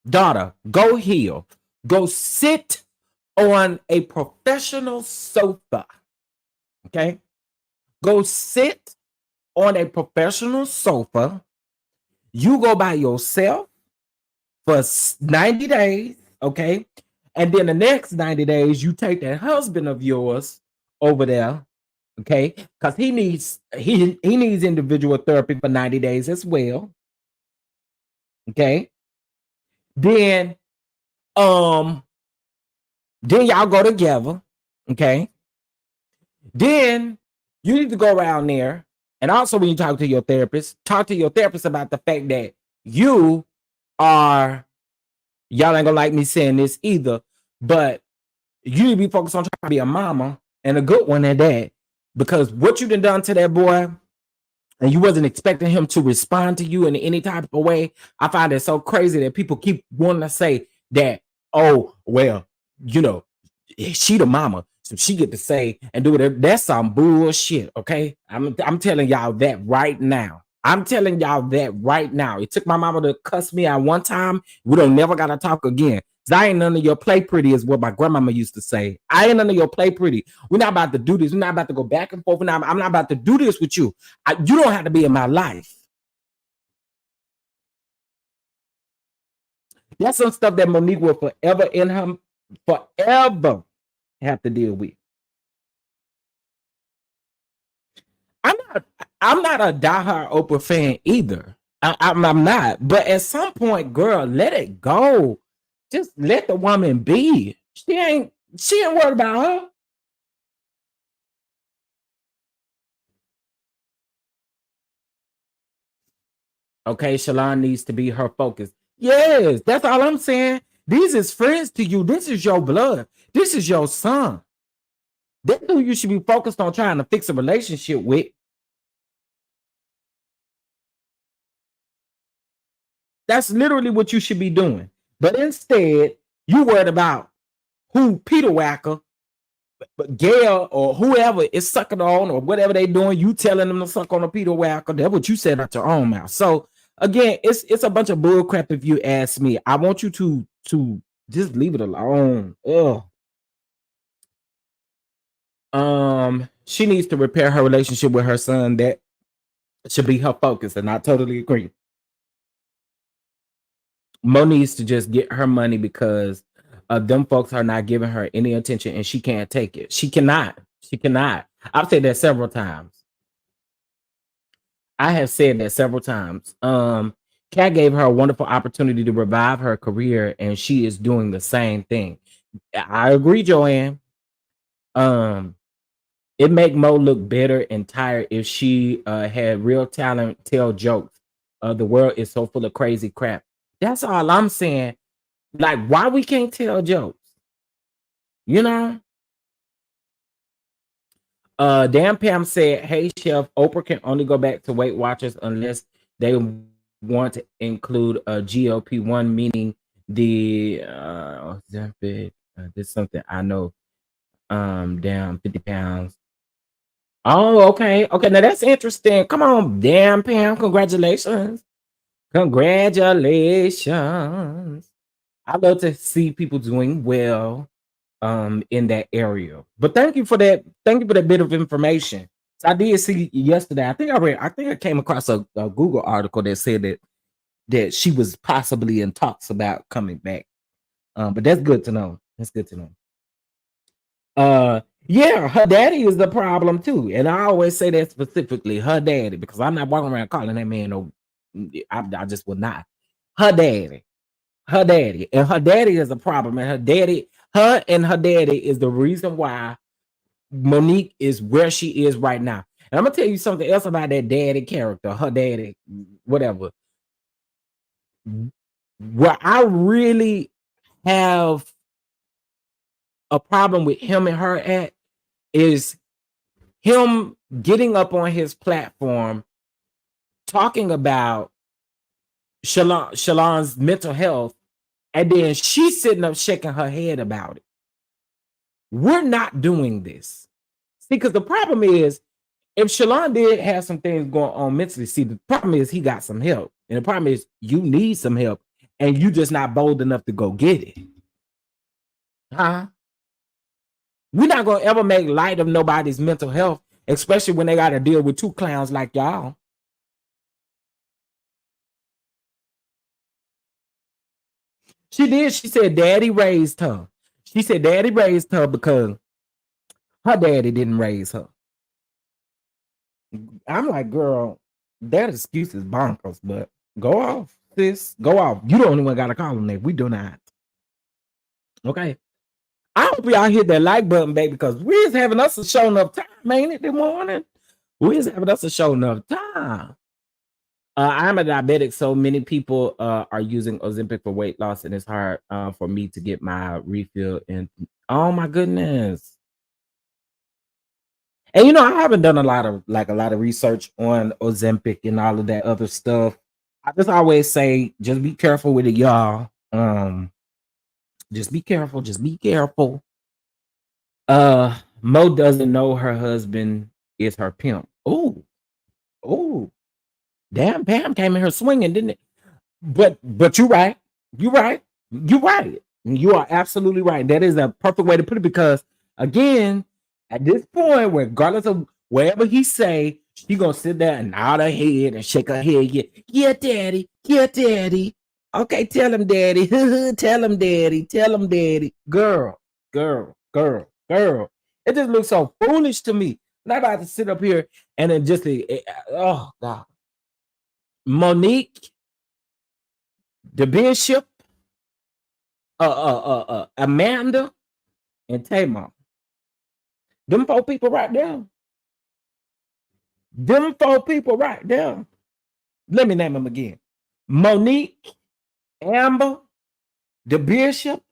Daughter, go heal. Go sit on a professional sofa. Okay? Go sit on a professional sofa. You go by yourself for 90 days, okay? And then the next 90 days, you take that husband of yours over there, okay? Because he needs individual therapy for 90 days as well. Okay. Then y'all go together, okay? Then you need to go around there. And also, when you talk to your therapist about the fact that y'all ain't gonna like me saying this either, but you need to be focused on trying to be a mama and a good one at that, because what you done to that boy, and you wasn't expecting him to respond to you in any type of way. I find it so crazy that people keep wanting to say that, oh, well, you know, she the mama, so she get to say and do whatever. That's some bullshit, okay? I'm telling y'all that right now. I'm telling y'all that right now. It took my mama to cuss me out one time. We don't never gotta talk again. I ain't none of your play pretty is what my grandmama used to say. I ain't none of your play pretty. We're not about to do this. We're not about to go back and forth. I'm not about to do this with you. You don't have to be in my life. That's some stuff that Monique will forever have to deal with. I'm not a diehard Oprah fan either. I'm not. But at some point, girl, let it go. Just let the woman be. She ain't worried about her. Okay, Shalon needs to be her focus. Yes, that's all I'm saying. These is friends to you. This is your blood. This is your son. That's who you should be focused on trying to fix a relationship with. That's literally what you should be doing. But instead, you worried about who Peter Wacker, Gail, or whoever is sucking on, or whatever they doing. You telling them to suck on a Peter Wacker. That's what you said out your own mouth. So again, it's a bunch of bull crap if you ask me. I want you to just leave it alone. She needs to repair her relationship with her son. That should be her focus, and I totally agree. Mo needs to just get her money because them folks are not giving her any attention, and she can't take it. She cannot. I've said that several times. Kat gave her a wonderful opportunity to revive her career, and she is doing the same thing. I agree, Joanne. It make Mo look better and tired if she had real talent, tell jokes. The world is so full of crazy crap. That's all I'm saying. Like, why we can't tell jokes? You know? Dan Pam said, hey, Chef, Oprah can only go back to Weight Watchers unless they want to include a GLP-1, meaning the Ozempic. This is something I know. Down 50 pounds. Oh, okay. Okay, now that's interesting. Come on, Dan Pam. Congratulations. I love to see people doing well in that area. But thank you for that. Thank you for that bit of information. So I did see yesterday. I think I came across a Google article that said that she was possibly in talks about coming back. But that's good to know. Yeah, her daddy is the problem too. And I always say that specifically, her daddy, because I'm not walking around calling that man no, I just would not. Her daddy. And her daddy is a problem. And her daddy is the reason why Monique is where she is right now. And I'm gonna tell you something else about that daddy character, her daddy, whatever. Where I really have a problem with him and her at is him getting up on his platform talking about Shalon's mental health, and then she's sitting up shaking her head about it. We're not doing this. See, because the problem is, if Shalon did have some things going on mentally, see, the problem is he got some help. And the problem is you need some help, and you just not bold enough to go get it. Huh? We're not going to ever make light of nobody's mental health, especially when they got to deal with two clowns like y'all. She did. She said daddy raised her. She said daddy raised her because her daddy didn't raise her. I'm like, girl, that excuse is bonkers, but go off, sis. Go off. You the only one got to call them that. We do not. Okay. I hope y'all hit that like button, baby, because we is having us a show enough time, ain't it, this morning? We is having us a show enough time. I'm a diabetic, so many people are using Ozempic for weight loss, and it's hard for me to get my refill. And oh my goodness! And you know, I haven't done a lot of research on Ozempic and all of that other stuff. I just always say, just be careful with it, y'all. Just be careful. Just be careful. Mo doesn't know her husband is her pimp. Oh. Damn, Pam came in here swinging, didn't it? But you're right. You are absolutely right. That is a perfect way to put it, because again, at this point, regardless of whatever he say, she gonna sit there and nod her head and shake her head. Yeah, daddy. Okay, tell him, daddy. Tell him, daddy. Girl. It just looks so foolish to me. Not about to sit up here and then just oh God. Monique, the Bishop, Amanda, and Tamar. Them 4 people right there. Them 4 people right there. Let me name them again. Monique, Amber, the Bishop,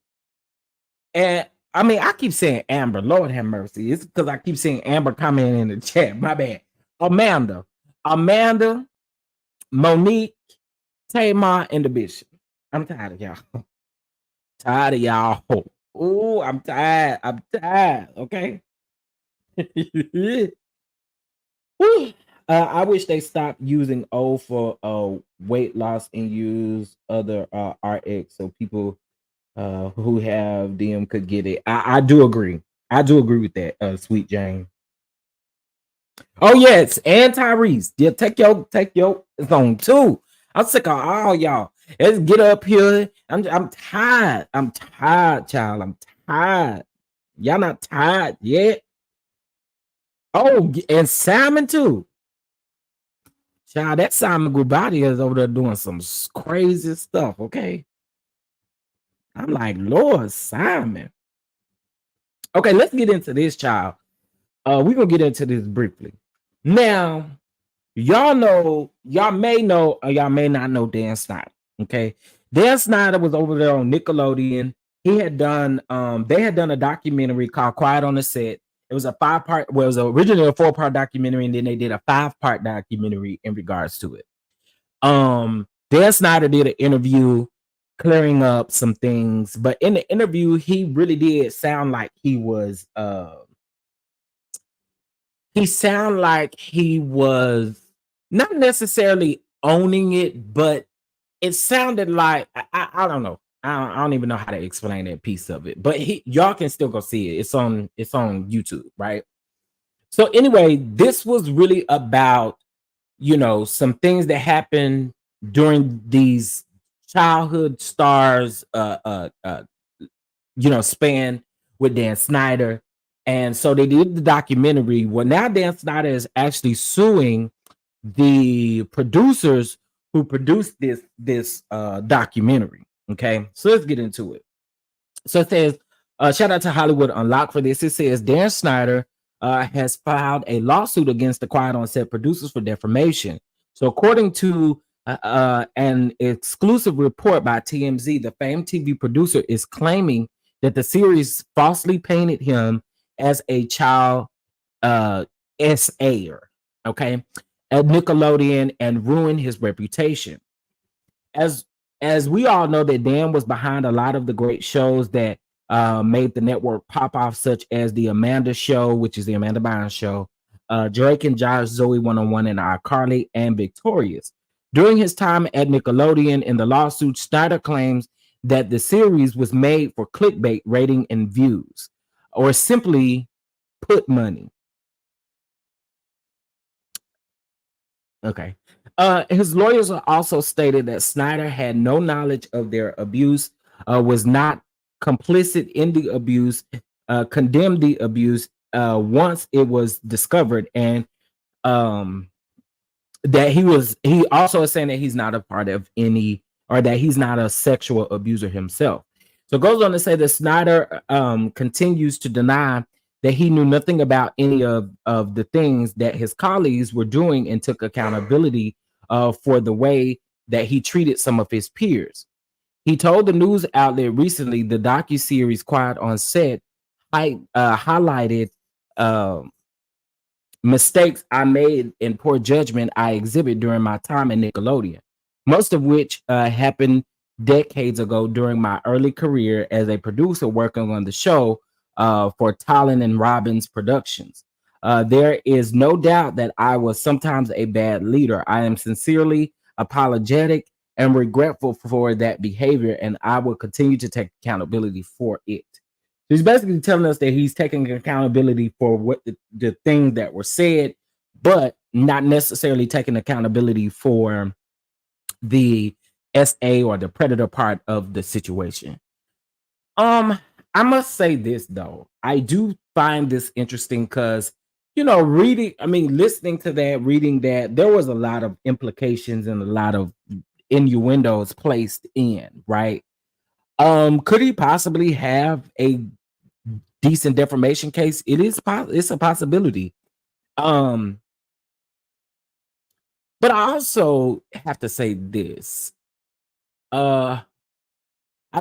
and I mean, I keep saying Amber. Lord have mercy. It's because I keep seeing Amber commenting in the chat. My bad. Amanda, Monique, Tamar, and the Bishop. I'm tired of y'all. Tired of y'all. Oh, I'm tired. Okay. I wish they stopped using O for weight loss and use other RX so people who have them could get it. I do agree. I do agree with that, Sweet Jane. Oh yes, and Tyreese. Yeah, take your it's on 2. I'm sick of all y'all. Let's get up here. I'm tired. I'm tired, child. I'm tired. Y'all not tired yet? Oh, and Simon too. Child, that Simon Gubati is over there doing some crazy stuff, okay? I'm like, Lord Simon. Okay, let's get into this, child. We're going to get into this briefly. Now, y'all may know, or y'all may not know Dan Schneider, okay? Dan Schneider was over there on Nickelodeon. He had done, they had done a documentary called Quiet on the Set. It was a 5-part, well, it was originally a 4-part documentary, and then they did a 5-part documentary in regards to it. Dan Schneider did an interview clearing up some things, but in the interview, he really did sound like he was not necessarily owning it, but it sounded like I don't know. I don't even know how to explain that piece of it, but y'all can still go see it. It's on YouTube, right? So anyway, this was really about, some things that happened during these childhood stars span with Dan Schneider. And so they did the documentary. Well, now Dan Schneider is actually suing the producers who produced this documentary. Okay, so let's get into it. So it says, shout out to Hollywood Unlocked for this. It says Dan Schneider has filed a lawsuit against the Quiet on Set producers for defamation. So according to an exclusive report by TMZ, the famed TV producer is claiming that the series falsely painted him as a child SA'er, okay, at Nickelodeon and ruined his reputation. As we all know, that Dan was behind a lot of the great shows that made the network pop off, such as the Amanda Show, which is the Amanda Bynes Show, Drake and Josh, Zoe 101, and iCarly, and Victorious. During his time at Nickelodeon, in the lawsuit, Schneider claims that the series was made for clickbait, rating, and views, or simply put money. Okay. His lawyers also stated that Schneider had no knowledge of their abuse, was not complicit in the abuse, condemned the abuse once it was discovered, and that he also is saying that he's not a part of any, or that he's not a sexual abuser himself. So it goes on to say that Schneider continues to deny that he knew nothing about any of the things that his colleagues were doing, and took accountability for the way that he treated some of his peers. He told the news outlet recently the docuseries Quiet on Set highlighted mistakes I made and poor judgment I exhibit during my time at Nickelodeon, most of which happened decades ago during my early career as a producer working on the show for Talon and Robbins Productions. There is no doubt that I was sometimes a bad leader. I am sincerely apologetic and regretful for that behavior, and I will continue to take accountability for it. So he's basically telling us that he's taking accountability for what the things that were said, but not necessarily taking accountability for the SA or the predator part of the situation. I must say this though, I do find this interesting because, listening to that, reading that, there was a lot of implications and a lot of innuendos placed in, right? Could he possibly have a decent defamation case? It's a possibility. But I also have to say this. I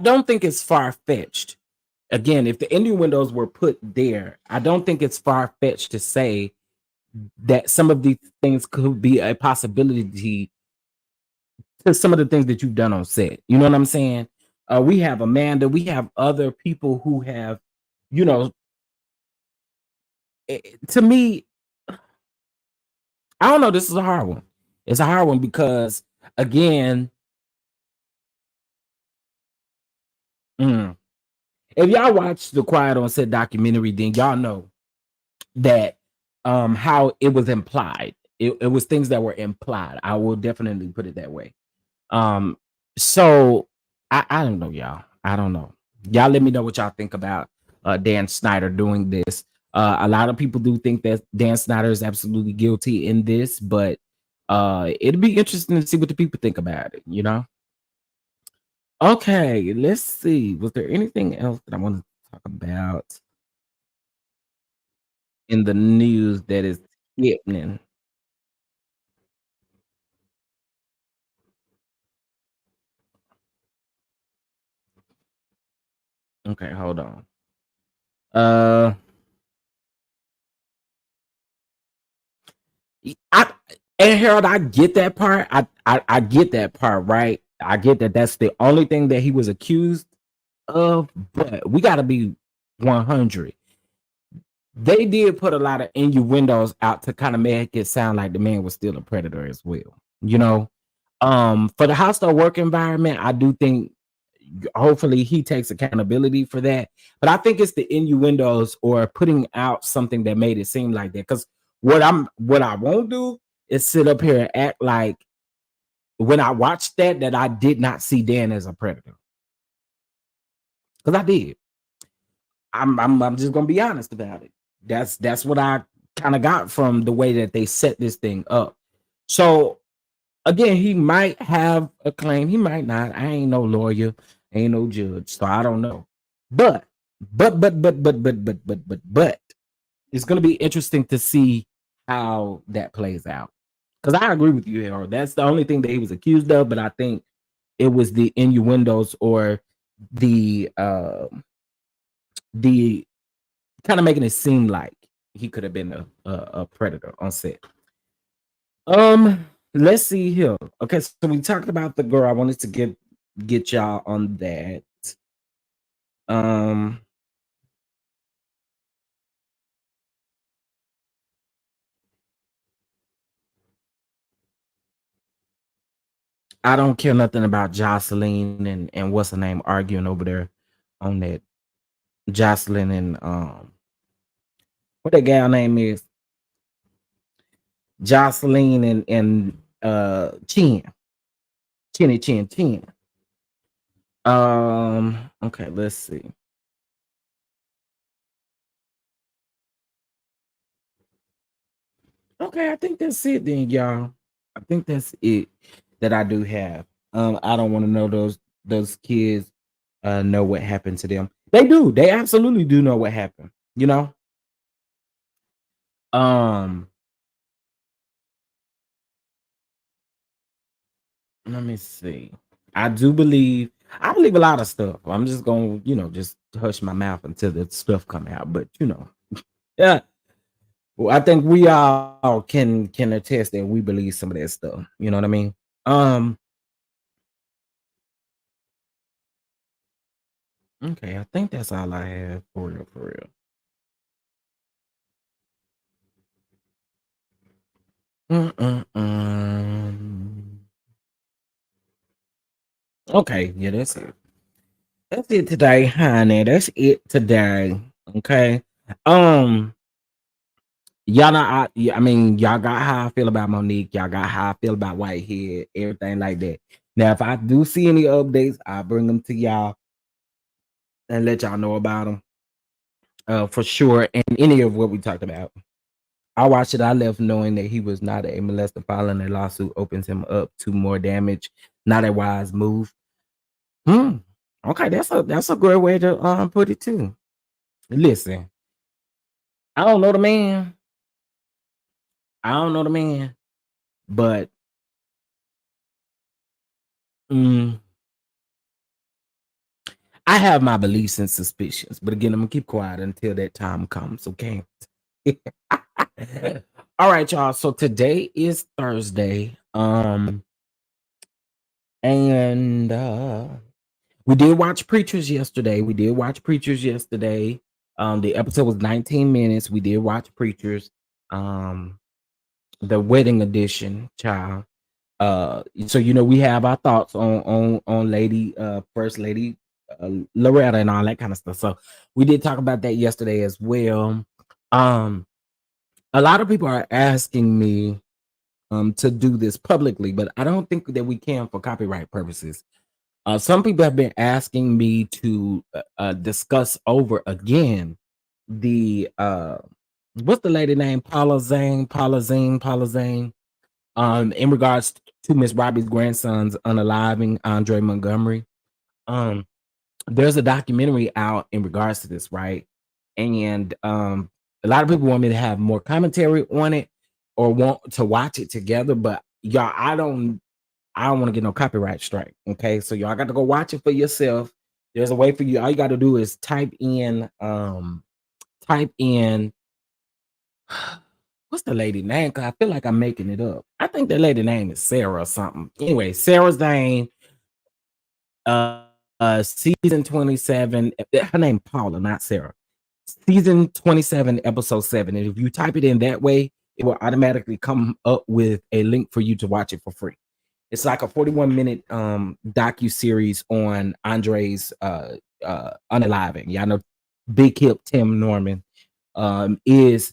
don't think it's far-fetched. Again, if the innuendos were put there, I don't think it's far-fetched to say that some of these things could be a possibility to some of the things that you've done on set. You know what I'm saying? We have Amanda, we have other people who have, to me, I don't know, this is a hard one. It's a hard one because, again, if y'all watch the Quiet on Set documentary, then y'all know that how it was implied. It was things that were implied. I will definitely put it that way. So I don't know, y'all. I don't know. Y'all let me know what y'all think about Dan Schneider doing this. A lot of people do think that Dan Schneider is absolutely guilty in this, but it'd be interesting to see what the people think about it, Okay, let's see. Was there anything else that I want to talk about in the news that is happening? Okay, hold on. And Harold, I get that part. I get that part, right? I get that that's the only thing that he was accused of, but we got to be 100. They did put a lot of innuendos out to kind of make it sound like the man was still a predator as well. For the hostile work environment, I do think hopefully he takes accountability for that. But I think it's the innuendos or putting out something that made it seem like that. Because what I won't do is sit up here and act like when I watched that I did not see Dan as a predator. Because I did. I'm just gonna be honest about it. That's what I kind of got from the way that they set this thing up. So again, he might have a claim, he might not. I ain't no lawyer, ain't no judge, so I don't know. But it's gonna be interesting to see how that plays out. Because I agree with you, Harold. That's the only thing that he was accused of, but I think it was the innuendos or the kind of making it seem like he could have been a predator on set. Let's see here. Okay, so we talked about the girl. I wanted to get y'all on that. I don't care nothing about Jocelyn and what's her name arguing over there on that. Jocelyn and what that gal name is? Jocelyn and Chin. Okay, let's see. Okay, I think that's it then, y'all. I think that's it that I do have. I don't want to know those kids know what happened to them. They do. They absolutely do know what happened, Let me see. I believe a lot of stuff. I'm just gonna, just hush my mouth until the stuff come out. But yeah. Well, I think we all can attest that we believe some of that stuff. You know what I mean? Okay, I think that's all I have for real, for real. Okay, yeah, that's it. That's it today, honey. That's it today. Okay. Y'all know, y'all got how I feel about Monique. Y'all got how I feel about Whitehead, everything like that. Now, if I do see any updates, I'll bring them to y'all and let y'all know about them for sure. And any of what we talked about. I watched it. I left knowing that he was not a molester. Filing a lawsuit opens him up to more damage. Not a wise move. Okay, that's a great way to put it too. Listen, I don't know the man. But I have my beliefs and suspicions. But again, I'm gonna keep quiet until that time comes. Okay. All right, y'all. So today is Thursday. And we did watch Preachers yesterday. The episode was 19 minutes. We did watch Preachers. The wedding edition, child. So we have our thoughts on Lady First Lady Loretta and all that kind of stuff. So we did talk about that yesterday as well. A lot of people are asking me to do this publicly, but I don't think that we can for copyright purposes. Some people have been asking me to discuss over again the what's the lady name? Paula Zane. In regards to Miss Robbie's grandson's unaliving Andre Montgomery. There's a documentary out in regards to this, right? And a lot of people want me to have more commentary on it or want to watch it together, but y'all, I don't want to get no copyright strike. Okay, so y'all got to go watch it for yourself. There's a way for you. All you got to do is type in what's the lady name? Because I feel like I'm making it up. I think the lady name is Sarah or something. Anyway, Sarah Zane, season 27. Her name Paula, not Sarah. Season 27, episode 7. And if you type it in that way, it will automatically come up with a link for you to watch it for free. It's like a 41-minute docu-series on Andre's unaliving. Y'all know Big Hip Tim Norman is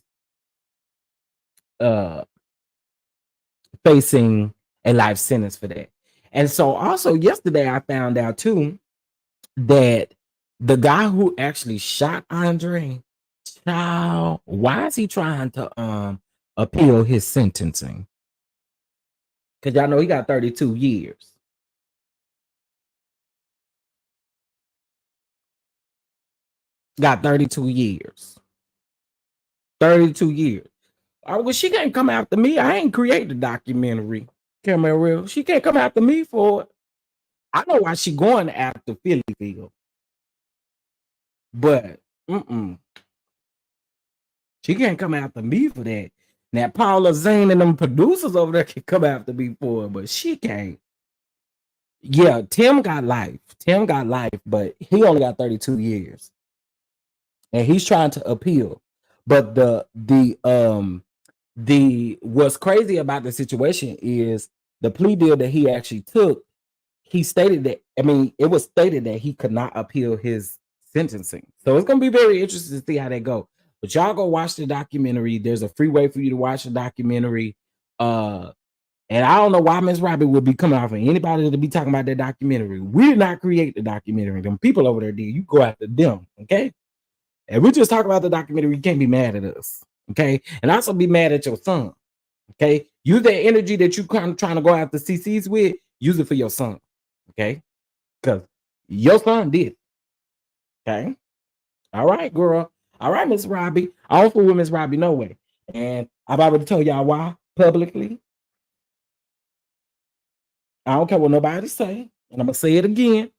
facing a life sentence for that. And so also yesterday I found out too that the guy who actually shot Andre, child, why is he trying to appeal his sentencing? Because y'all know he got 32 years. Got 32 years. 32 years. Well, she can't come after me. I ain't created the documentary. Camera real. She can't come after me for it. I know why she going after Phillyfield. But she can't come after me for that. Now Paula Zane and them producers over there can come after me for it, but she can't. Yeah, Tim got life, but he only got 32 years. And he's trying to appeal. But the what's crazy about the situation is the plea deal that he actually took. He stated that, it was stated that he could not appeal his sentencing. So it's gonna be very interesting to see how they go. But y'all go watch the documentary. There's a free way for you to watch the documentary. And I don't know why Miss Robbie would be coming out for anybody to be talking about that documentary. We did not create the documentary. Them people over there did. You go after them, okay? And we just talk about the documentary. You can't be mad at us, okay? And also be mad at your son, okay? Use that energy that you kind of trying to go after CCs with. Use it for your son, okay? Because your son did, okay? All right, girl. All right, Miss Robbie. I don't fool with Miss Robbie no way. And I've already told y'all why publicly. I don't care what nobody say. And I'm going to say it again.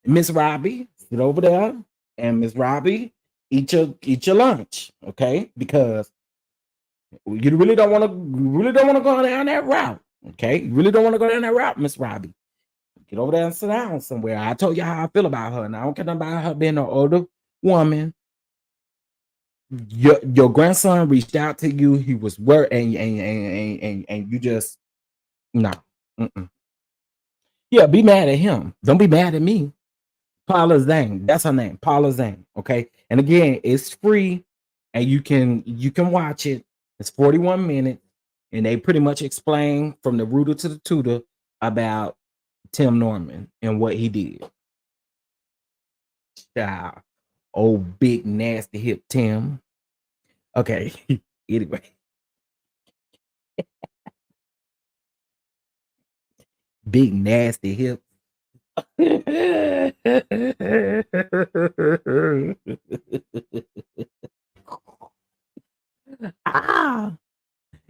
Miss Robbie, sit over there. And Miss Robbie, eat your lunch, okay? Because you really don't want to go down that route, okay? You really don't want to go down that route, Miss Robbie. Get over there and sit down somewhere. I told you how I feel about her, and I don't care nothing about her being an older woman. Your grandson reached out to you. He was and you just no. Yeah, be mad at him. Don't be mad at me. Paula Zane, that's her name, Paula Zane. Okay, and again, it's free, and you can watch it. It's 41 minutes, and they pretty much explain from the rooter to the tutor about Tim Norman and what he did. Old big nasty hip Tim. Okay, Anyway. Big nasty hips. Ah.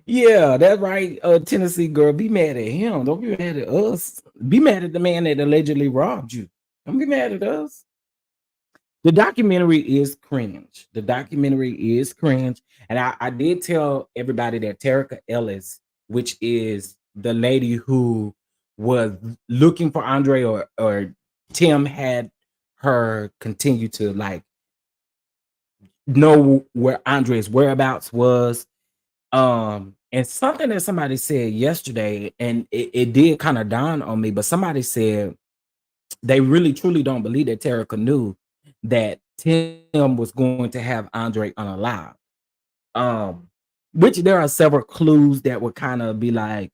Yeah, that's right. Tennessee girl, be mad at him. Don't be mad at us. Be mad at the man that allegedly robbed you. Don't be mad at us. The documentary is cringe. The documentary is cringe. And I did tell everybody that Terica Ellis, which is the lady who was looking for Andre, or Tim had her continue to like know where Andre's whereabouts was. And something that somebody said yesterday, and it did kind of dawn on me, but somebody said they really truly don't believe that Terica knew that Tim was going to have Andre unalived. Which there are several clues that would kind of be like,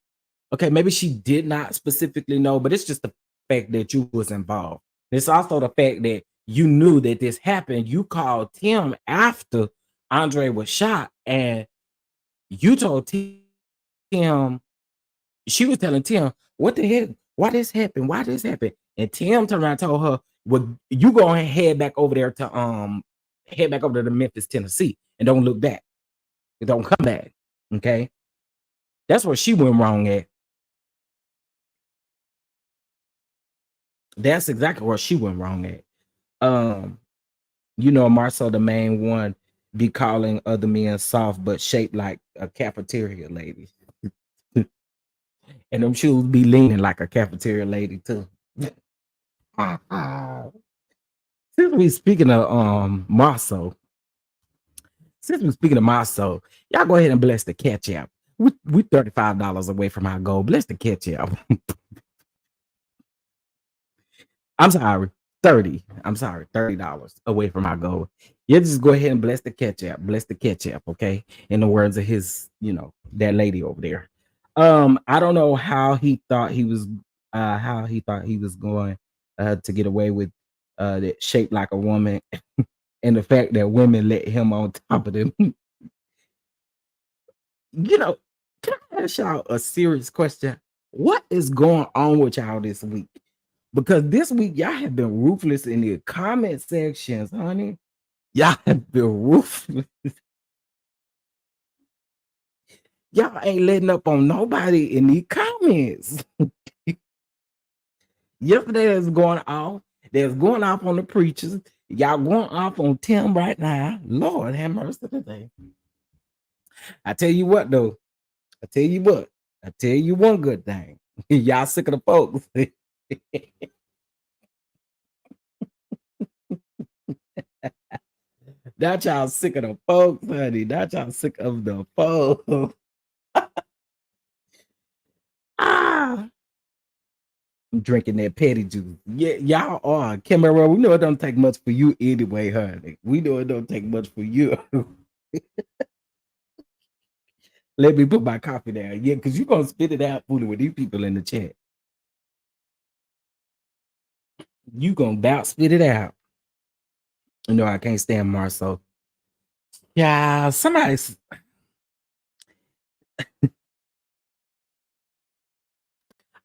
okay, maybe she did not specifically know, but it's just the fact that you was involved. It's also the fact that you knew that this happened. You called Tim after Andre was shot, and you told Tim, she was telling Tim, what the heck? Why this happened? Why this happened? And Tim turned around and told her, well, you go and head back over there to Memphis, Tennessee, and don't look back. Don't come back. Okay. That's where she went wrong at. That's exactly where she went wrong at. You know, Marcel, the main one, be calling other men soft but shaped like a cafeteria lady. And them shoes be leaning like a cafeteria lady too. Since we speaking of Marcel, y'all go ahead and bless the catch app. We $35 away from our goal. Bless the catch app. I'm sorry, $30 away from our goal. Yeah, just go ahead and bless the catch app. Bless the catch app, okay? In the words of his, that lady over there. I don't know how he thought he was going to get away with that shaped like a woman, and the fact that women let him on top of them. Can I ask y'all a serious question? What is going on with y'all this week? Because this week y'all have been ruthless in the comment sections, honey. Y'all have been ruthless. Y'all ain't letting up on nobody in these comments. Yesterday there's going off. There's going off on the preachers. Y'all going off on Tim right now. Lord have mercy today. I tell you what, though. I tell you one good thing. Y'all sick of the folks. That y'all sick of the folks, honey. That y'all sick of the folks. I'm drinking that petty juice. Yeah, y'all are. Camera, we know it don't take much for you anyway, honey. We know it don't take much for you. Let me put my coffee down. Yeah, because you're going to spit it out fooling with these people in the chat. You going to about spit it out. I can't stand Marcel. Yeah, somebody's...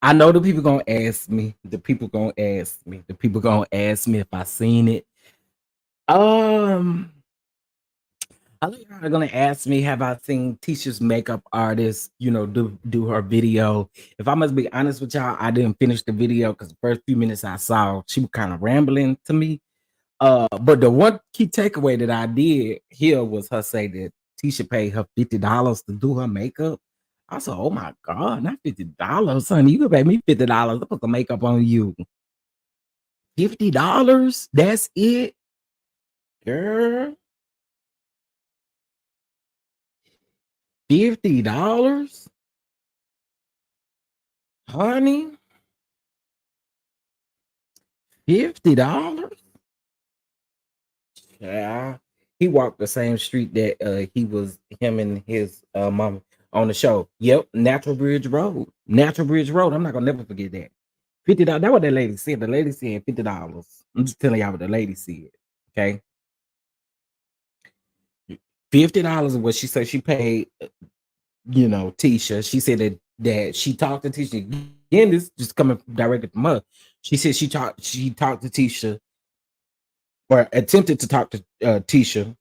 I know the people gonna ask me. The people gonna ask me if I seen it. I know y'all are gonna ask me, have I seen Tisha's makeup artist, do her video? If I must be honest with y'all, I didn't finish the video because the first few minutes I saw, she was kind of rambling to me. But the one key takeaway that I did hear was her say that Tisha paid her $50 to do her makeup. I said, oh my God, not $50, honey. You can pay me $50 to put the makeup on you. $50? That's it? Girl. $50? Honey? $50? Yeah. He walked the same street that him and his mom on the show. Yep, Natural Bridge Road. I'm not gonna never forget that. $50. That's what that lady said. The lady said $50. I'm just telling y'all what the lady said. Okay. $50 is what she said she paid, Tisha. She said that she talked to Tisha. Again, this just coming directly from her. She said she talked to Tisha, or attempted to talk to Tisha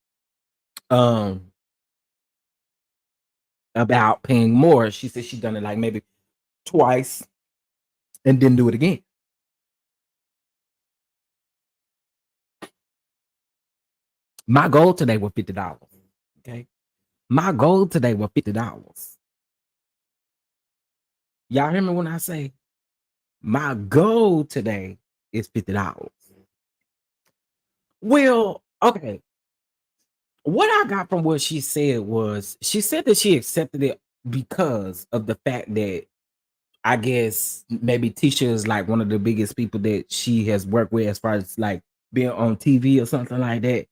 about paying more. She said she done it like maybe twice and didn't do it again. My goal today was $50. Okay. My goal today was $50. Y'all hear me when I say my goal today is $50? Well, okay. What I got from what she said was, she said that she accepted it because of the fact that I guess maybe Tisha is like one of the biggest people that she has worked with as far as like being on TV or something like that.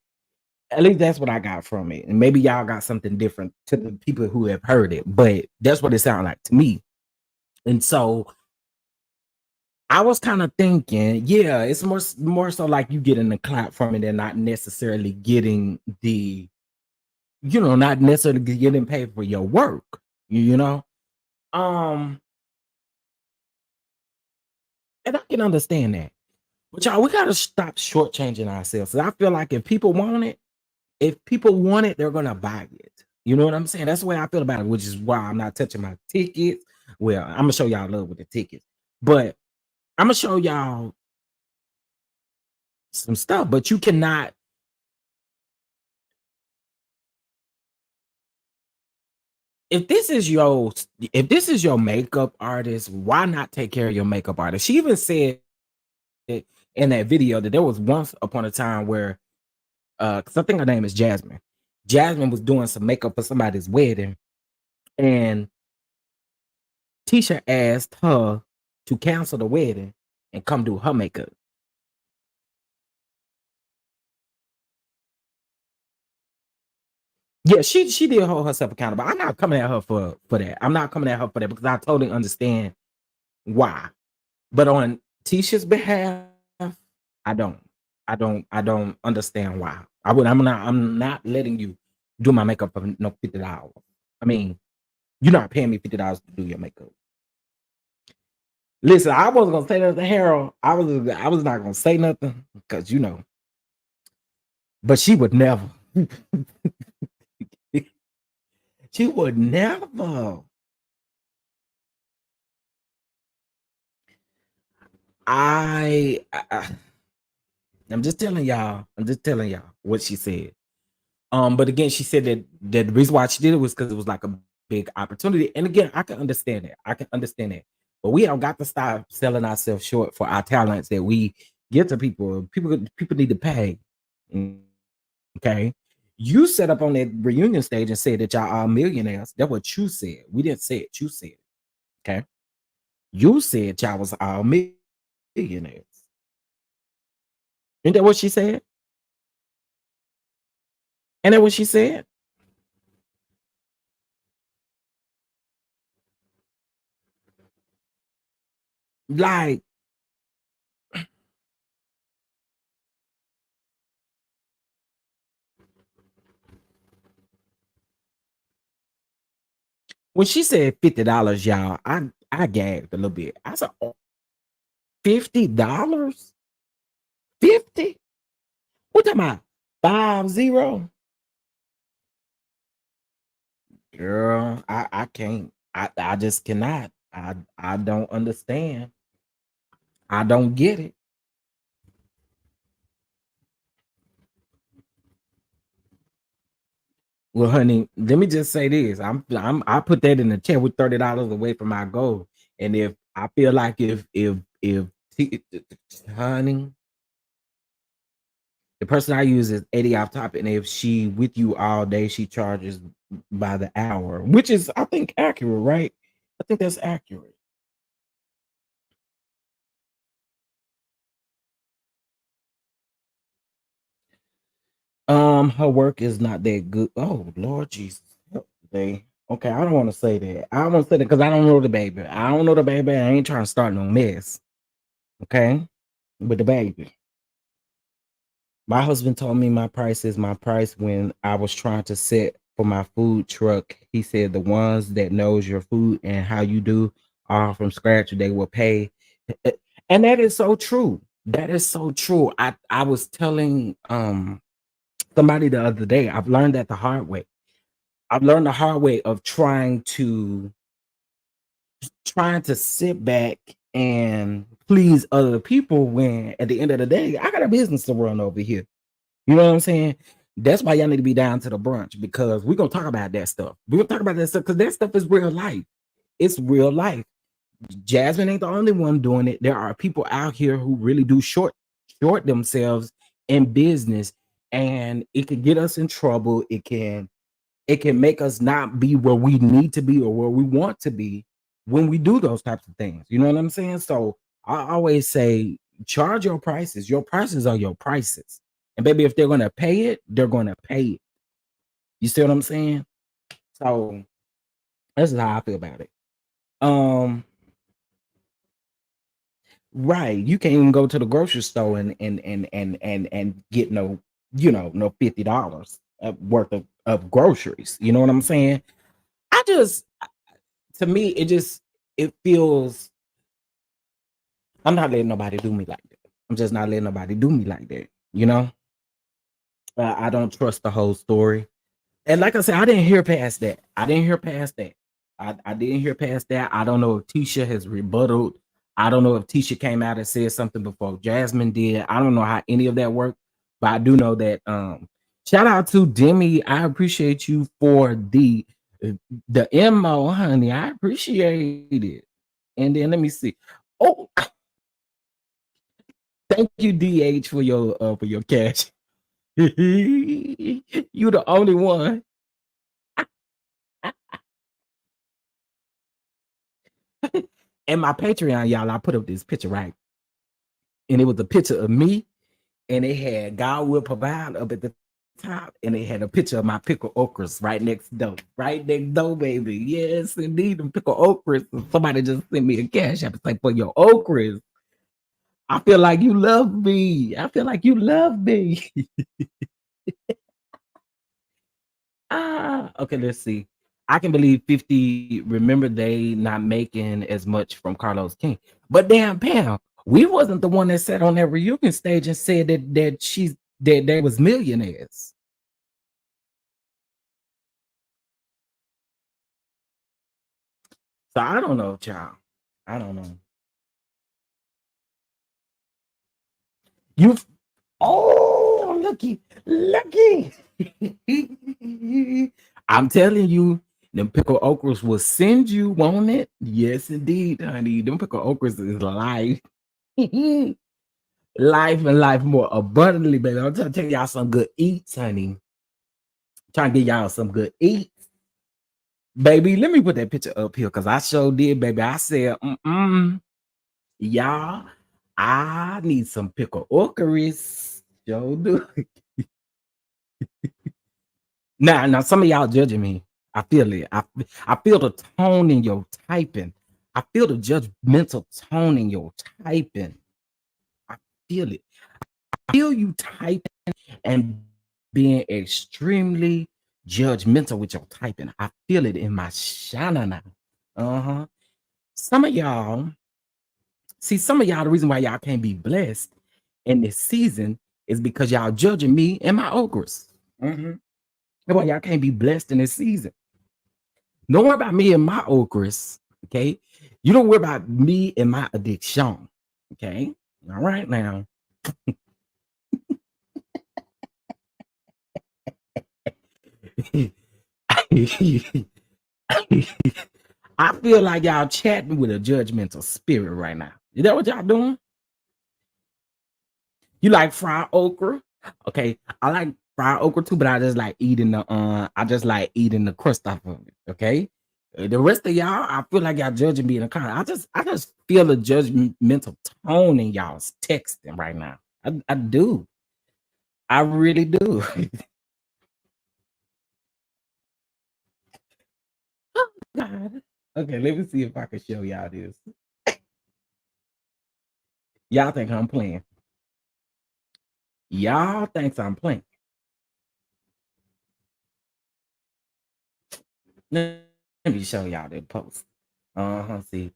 At least that's what I got from it. And maybe y'all got something different to the people who have heard it, but that's what it sounded like to me. And so I was kind of thinking, yeah, it's more so like you getting the clap from it and not necessarily getting the, not necessarily getting paid for your work, And I can understand that. But y'all, we gotta stop shortchanging ourselves. I feel like if people want it, they're gonna buy it. You know what I'm saying? That's the way I feel about it, which is why I'm not touching my tickets. Well, I'm gonna show y'all love with the tickets, but I'm gonna show y'all some stuff. But you cannot. If this is your makeup artist, why not take care of your makeup artist? She even said in that video that there was once upon a time where because I think her name is Jasmine. Jasmine was doing some makeup for somebody's wedding, and Tisha asked her to cancel the wedding and come do her makeup. Yeah, she did hold herself accountable. I'm not coming at her for that. I'm not coming at her for that because I totally understand why. But on Tisha's behalf, I don't understand why. I'm not letting you do my makeup for no $50. I mean, you're not paying me $50 to do your makeup. Listen, I wasn't gonna say nothing, Harold. I was not gonna say nothing because but she would never. She would never. I'm just telling y'all. What she said. But again, she said that the reason why she did it was because it was like a big opportunity. And again, I can understand that. But we don't got to stop selling ourselves short for our talents that we give to people. People need to pay. Okay. You set up on that reunion stage and said that y'all are millionaires. That's what you said. We didn't say it. You said it. Okay. You said y'all was all millionaires. Isn't that what she said? And that what she said? Like, when she said $50, y'all, I gagged a little bit. I said, oh, $50? 50? What talking about? 50? Girl, I can't. I just cannot. I don't understand. I don't get it. Well, honey, let me just say this. I put that in the chat with $30 away from my goal. And if I feel like if honey, the person I use is 80 off top, and if she with you all day, she charges by the hour, which is I think accurate, right? I think that's accurate. Her work is not that good. Oh Lord Jesus. Okay, I don't want to say that. I don't want to say that because I don't know the baby. I don't know the baby. I ain't trying to start no mess. Okay, with the baby. My husband told me my price is my price when I was trying to set for my food truck. He said the ones that knows your food and how you do all from scratch, they will pay. And that is so true. That is so true. I was telling somebody the other day, I've learned that the hard way. I've learned the hard way of trying to sit back and please other people when at the end of the day, I got a business to run over here. You know what I'm saying? That's why y'all need to be down to the brunch because we're gonna talk about that stuff. We're gonna talk about that stuff because that stuff is real life. It's real life. Jasmine ain't the only one doing it. There are people out here who really do short themselves in business, and it can get us in trouble. It can make us not be where we need to be or where we want to be when we do those types of things. You know what I'm saying? So I always say, charge your prices. Your prices are your prices. And baby, if they're going to pay it, they're going to pay it. You see what I'm saying? So this is how I feel about it. Right. You can't even go to the grocery store and get no $50 worth of groceries. You know what I'm saying? To me, it feels, I'm not letting nobody do me like that. I'm just not letting nobody do me like that. You know, I don't trust the whole story. And like I said, I didn't hear past that. I didn't hear past that. I don't know if Tisha has rebutted. I don't know if Tisha came out and said something before Jasmine did. I don't know how any of that worked, but I do know that shout out to Demi. I appreciate you for the MO, honey. I appreciate it. And then let me see. Oh, thank you, DH, for your cash. You the only one. And my Patreon, y'all, I put up this picture, right? And it was a picture of me, and it had God Will Provide up at the top, and it had a picture of my pickle okras right next door. Right next door, baby. Yes, indeed, the pickle okras. Somebody just sent me a cash app. It's like, for your okras. I feel like you love me. I feel like you love me. Okay, let's see. I can believe 50. Remember, they not making as much from Carlos King. But damn, Pam, we wasn't the one that sat on that reunion stage and said that they was millionaires. So I don't know, child. I don't know. Looky. I'm telling you, them pickle okras will send you, won't it? Yes, indeed, honey. Them pickle okras is life. Life and life more abundantly, baby. I'm trying to tell y'all some good eats, honey. Trying to get y'all some good eats. Baby, let me put that picture up here because I sure did, baby. I said, y'all, I need some pickle okras. Sure do. Now, some of y'all judging me. I feel it. I feel the tone in your typing. I feel the judgmental tone in your typing. I feel it. I feel you typing and being extremely judgmental with your typing. I feel it in my shanana. Some of y'all, the reason why y'all can't be blessed in this season is because y'all judging me and my okras. That's why y'all can't be blessed in this season. Don't worry about me and my okras, okay? You don't worry about me and my addiction, okay? All right now. I feel like y'all chatting with a judgmental spirit right now. Is that what y'all doing? You like fried okra? Okay, I like fried okra too, but I just like eating the crust off of it. Okay, the rest of y'all, I feel like y'all judging me in the comments. I just feel a judgmental tone in y'all's texting right now. I do. I really do. Oh God. Okay, let me see if I can show y'all this. Y'all think I'm playing. Y'all thinks I'm playing. Let me show y'all that post. See,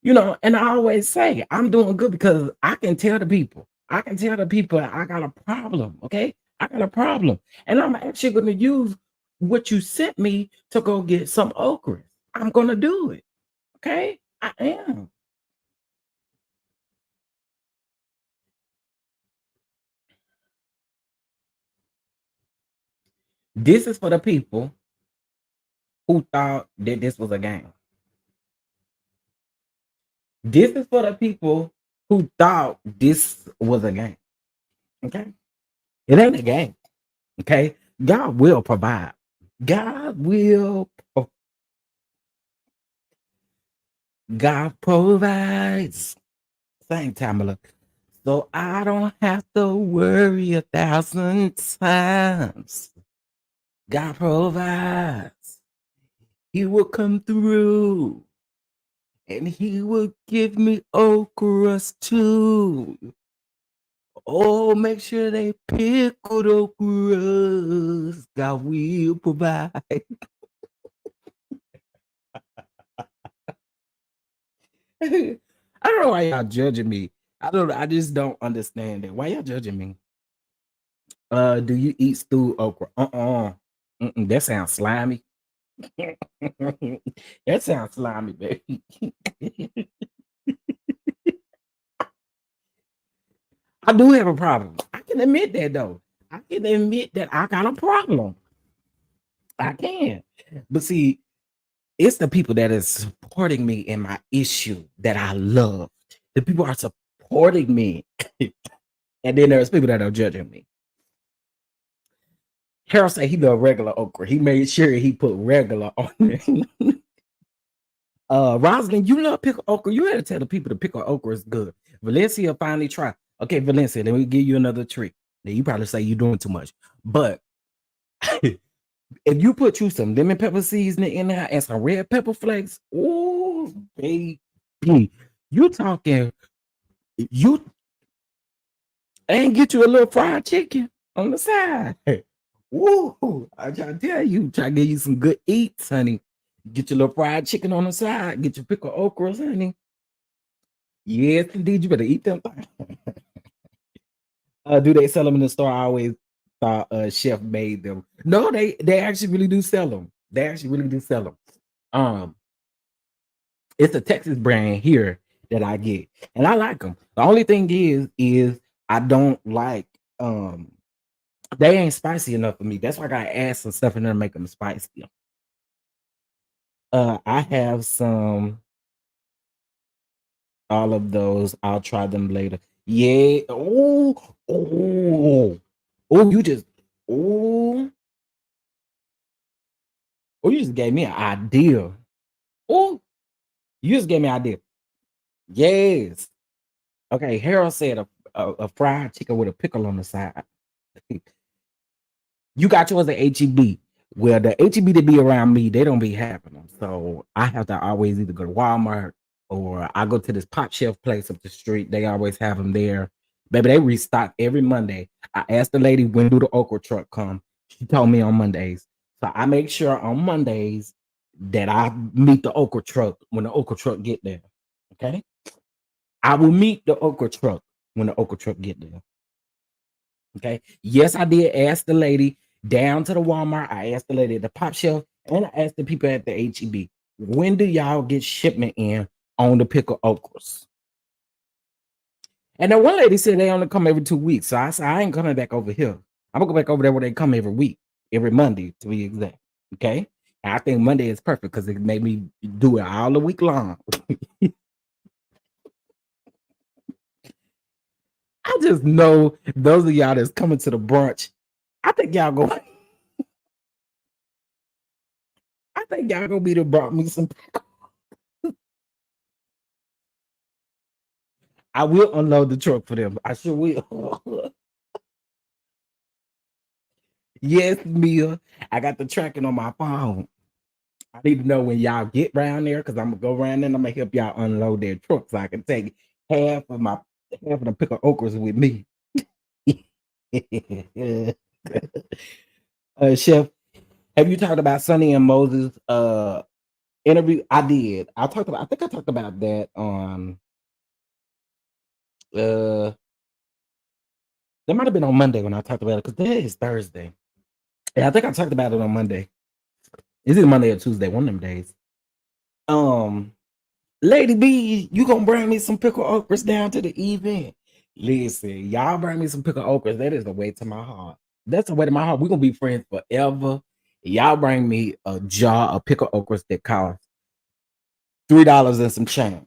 and I always say I'm doing good because I can tell the people. I got a problem. Okay, I got a problem, and I'm actually going to use what you sent me to go get some okra. I'm going to do it. Okay, I am. This is for the people who thought that this was a game. This is for the people who thought this was a game. Okay? It ain't a game. Okay? God will provide. God provides. Same time, so I don't have to worry 1,000 times. God provides. He will come through. And he will give me okras too. Oh, make sure they pickled okras. God will provide. I don't know why y'all judging me. I just don't understand it. Why y'all judging me? Do you eat stewed okra? That sounds slimy. That sounds slimy, baby. I do have a problem. I can admit that though. I can admit that I got a problem. I can. But see, it's the people that is supporting me in my issue that I love. The people are supporting me. And then there's people that are judging me. Harold said he loved regular okra. He made sure he put regular on it. Rosalind, you love pickled okra. You had to tell the people to pickle okra is good. Valencia finally tried. Okay, Valencia, let me give you another trick. Then you probably say you're doing too much. But if you put you some lemon pepper seasoning in there and some red pepper flakes, oh baby, you talking, you and get you a little fried chicken on the side. Woo! I try to tell you, try to give you some good eats, honey. Get your little fried chicken on the side. Get your pickled okras, honey. Yes, indeed. You better eat them. Do they sell them in the store? I always thought Chef made them. No, they actually really do sell them. They actually really do sell them. It's a Texas brand here that I get, and I like them. The only thing is I don't like they ain't spicy enough for me. That's why I gotta add some stuff in there to make them spicy. I have some. All of those. I'll try them later. Yeah. Oh. You just. Oh. You just gave me an idea. Oh. You just gave me an idea. Yes. Okay. Harold said a fried chicken with a pickle on the side. You got yours at HEB. Well, the HEB that be around me, they don't be having them. So I have to always either go to Walmart or I go to this Pop Shelf place up the street. They always have them there. Baby, they restock every Monday. I asked the lady when do the okra truck come. She told me on Mondays. So I make sure on Mondays that I meet the okra truck when the okra truck get there. Okay? I will meet the okra truck when the okra truck get there. Okay. Yes, I did ask the lady down to the Walmart. I asked the lady at the Pop Shelf, and I asked the people at the HEB, when do y'all get shipment in on the pickled okras? And then one lady said they only come every 2 weeks. So I said, I ain't coming back over here. I'm gonna go back over there where they come every week, every Monday to be exact. Okay. And I think Monday is perfect because it made me do it all the week long. I just know those of y'all that's coming to the brunch, I think y'all go. I think y'all gonna be to brought me some. I will unload the truck for them. I sure will. Yes, Mia. I got the tracking on my phone. I need to know when y'all get around there because I'm gonna go around there and I'm gonna help y'all unload their truck so I can take half of the pickled okras with me. Chef, have you talked about Sonny and Moses interview? I did. I think I talked about that on that might have been on Monday when I talked about it, because today is Thursday. Yeah, I think I talked about it on Monday. Is it Monday or Tuesday? One of them days. Lady B, you gonna bring me some pickled okras down to the event? Listen, y'all bring me some pickled okras. That is the way to my heart. That's the way to my heart. We're gonna be friends forever. Y'all bring me a jar of pickled okras that costs $3 and some change.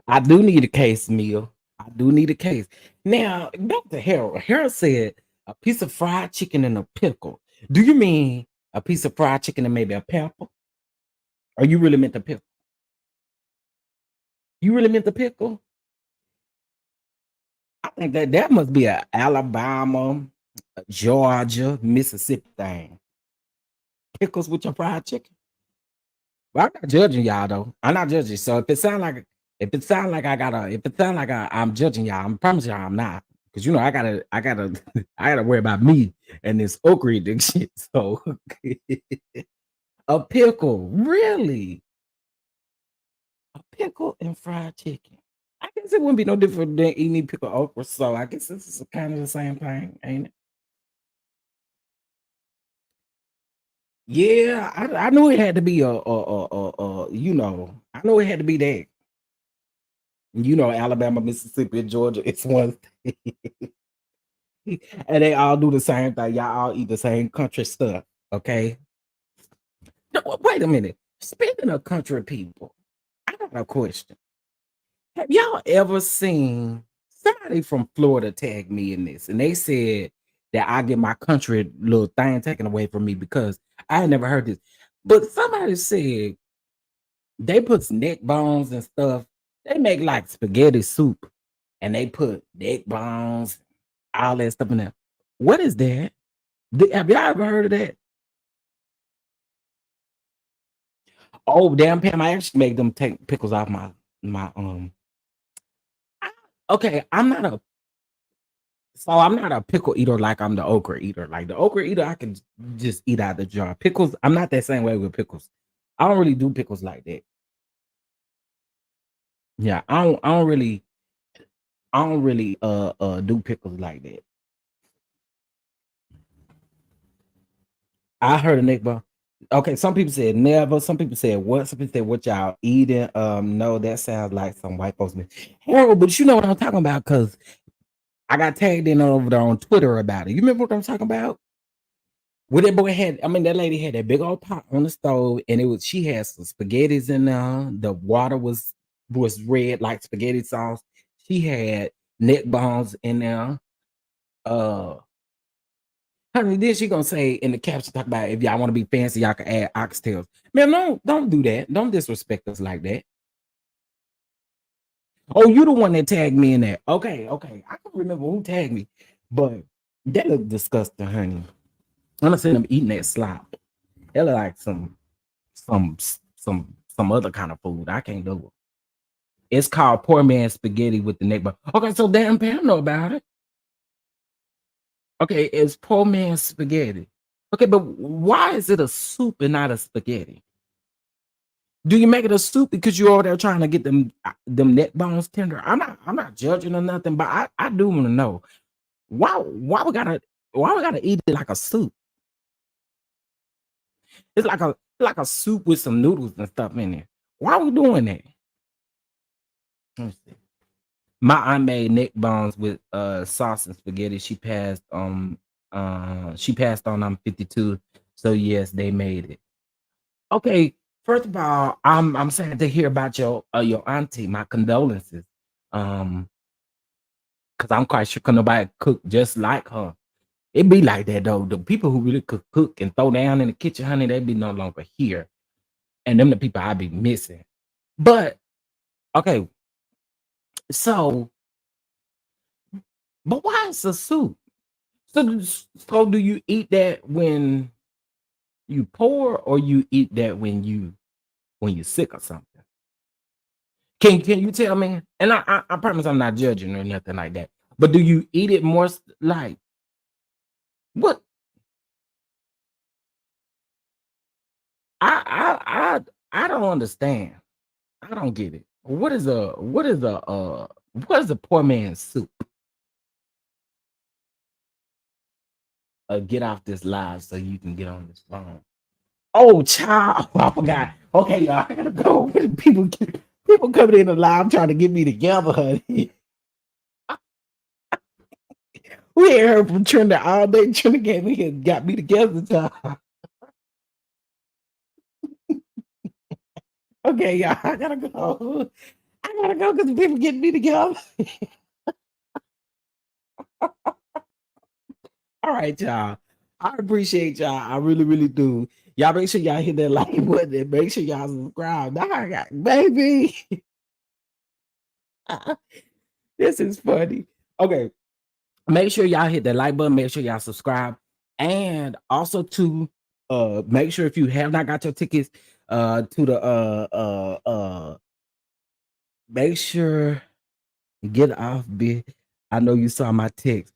I do need a case meal. I do need a case. Now, back to Harold. Harold said a piece of fried chicken and a pickle. Do you mean a piece of fried chicken and maybe a pepper? Or you really meant the pickle? You really meant the pickle? I think that must be a Alabama, a Georgia, Mississippi thing. Pickles with your fried chicken. Well, I'm not judging y'all though. I'm not judging. So if it sound like I'm judging y'all, I'm promising y'all I'm not. Because you know I gotta worry about me and this okra eating shit. So a pickle, really? A pickle and fried chicken. I guess it wouldn't be no different than eating pickle okra. So I guess this is kind of the same thing, ain't it? Yeah, I knew it had to be you know, I know it had to be that. You know, Alabama, Mississippi, and Georgia, it's one thing. And they all do the same thing. Y'all all eat the same country stuff, okay? No, wait a minute. Speaking of country people, I got a question. Have y'all ever seen somebody from Florida tag me in this? And they said that I get my country little thing taken away from me because I had never heard this. But somebody said they put neck bones and stuff. They make like spaghetti soup and they put neck bones, all that stuff in there. What is that? Have y'all ever heard of that? Oh, damn, Pam, I actually make them take pickles off my okay, I'm not a pickle eater like I'm the okra eater. Like the okra eater, I can just eat out the jar. Pickles, I'm not that same way with pickles. I don't really do pickles like that. Yeah, I don't really do pickles like that. I heard a neck bone. Okay, some people said never, some people said what, some people said what y'all eating. No, that sounds like some white folks. Harold, but you know what I'm talking about because I got tagged in over there on Twitter about it. You remember what I'm talking about? Where that boy had, that lady had that big old pot on the stove, and she had some spaghettis in there. The water was red like spaghetti sauce. She had neck bones in there. Honey, then she gonna say in the caption talk about if y'all want to be fancy, y'all can add oxtails. Man, don't do that. Don't disrespect us like that. Oh, you the one that tagged me in that. Okay. I can't remember who tagged me, but that looked disgusting, honey. I'm gonna send them eating that slop. That look like some other kind of food. I can't do it. It's called poor man spaghetti with the neck bone. Okay, so damn Pam know about it. Okay, it's poor man spaghetti. Okay, but why is it a soup and not a spaghetti? Do you make it a soup because you're over there trying to get them neck bones tender? I'm not judging or nothing, but I do want to know why we gotta eat it like a soup. It's like a soup with some noodles and stuff in it. Why are we doing that? Let me see. My aunt made neck bones with sauce and spaghetti. She passed on I'm 52. So yes, they made it. Okay, first of all, I'm sad to hear about your auntie. My condolences. Because I'm quite sure nobody cook just like her. It be like that though. The people who really cook and throw down in the kitchen, honey, they be no longer here. And them the people I be missing. But okay, so but why is a soup? So do you eat that when you poor or you eat that when you sick or something? Can you tell me? And I promise I'm not judging or nothing like that. But do you eat it more like what? I don't understand. I don't get it. What is a poor man's soup? Get off this live so you can get on this phone. Oh, child, I forgot. Okay, y'all, I gotta go. People coming in the live trying to get me together, honey. We ain't heard from Trina all day. Trina got me together, child. Okay, y'all, I gotta go. I gotta go because people getting me together. All right, y'all. I appreciate y'all. I really, really do. Y'all make sure y'all hit that like button and make sure y'all subscribe. Now I got baby. This is funny. Okay. Make sure y'all hit that like button. Make sure y'all subscribe. And also to make sure if you have not got your tickets to the make sure you get off bit. I know you saw my text.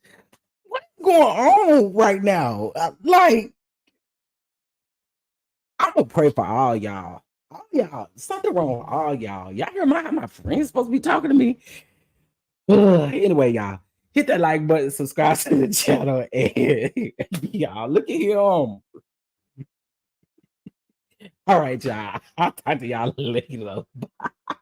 What's going on right now? Like, I'm gonna pray for all y'all. All y'all, something wrong with all y'all. Y'all hear my friends supposed to be talking to me. Anyway, y'all, hit that like button, subscribe to the channel, and y'all look at him. All right, y'all. I'll talk to y'all later. Bye.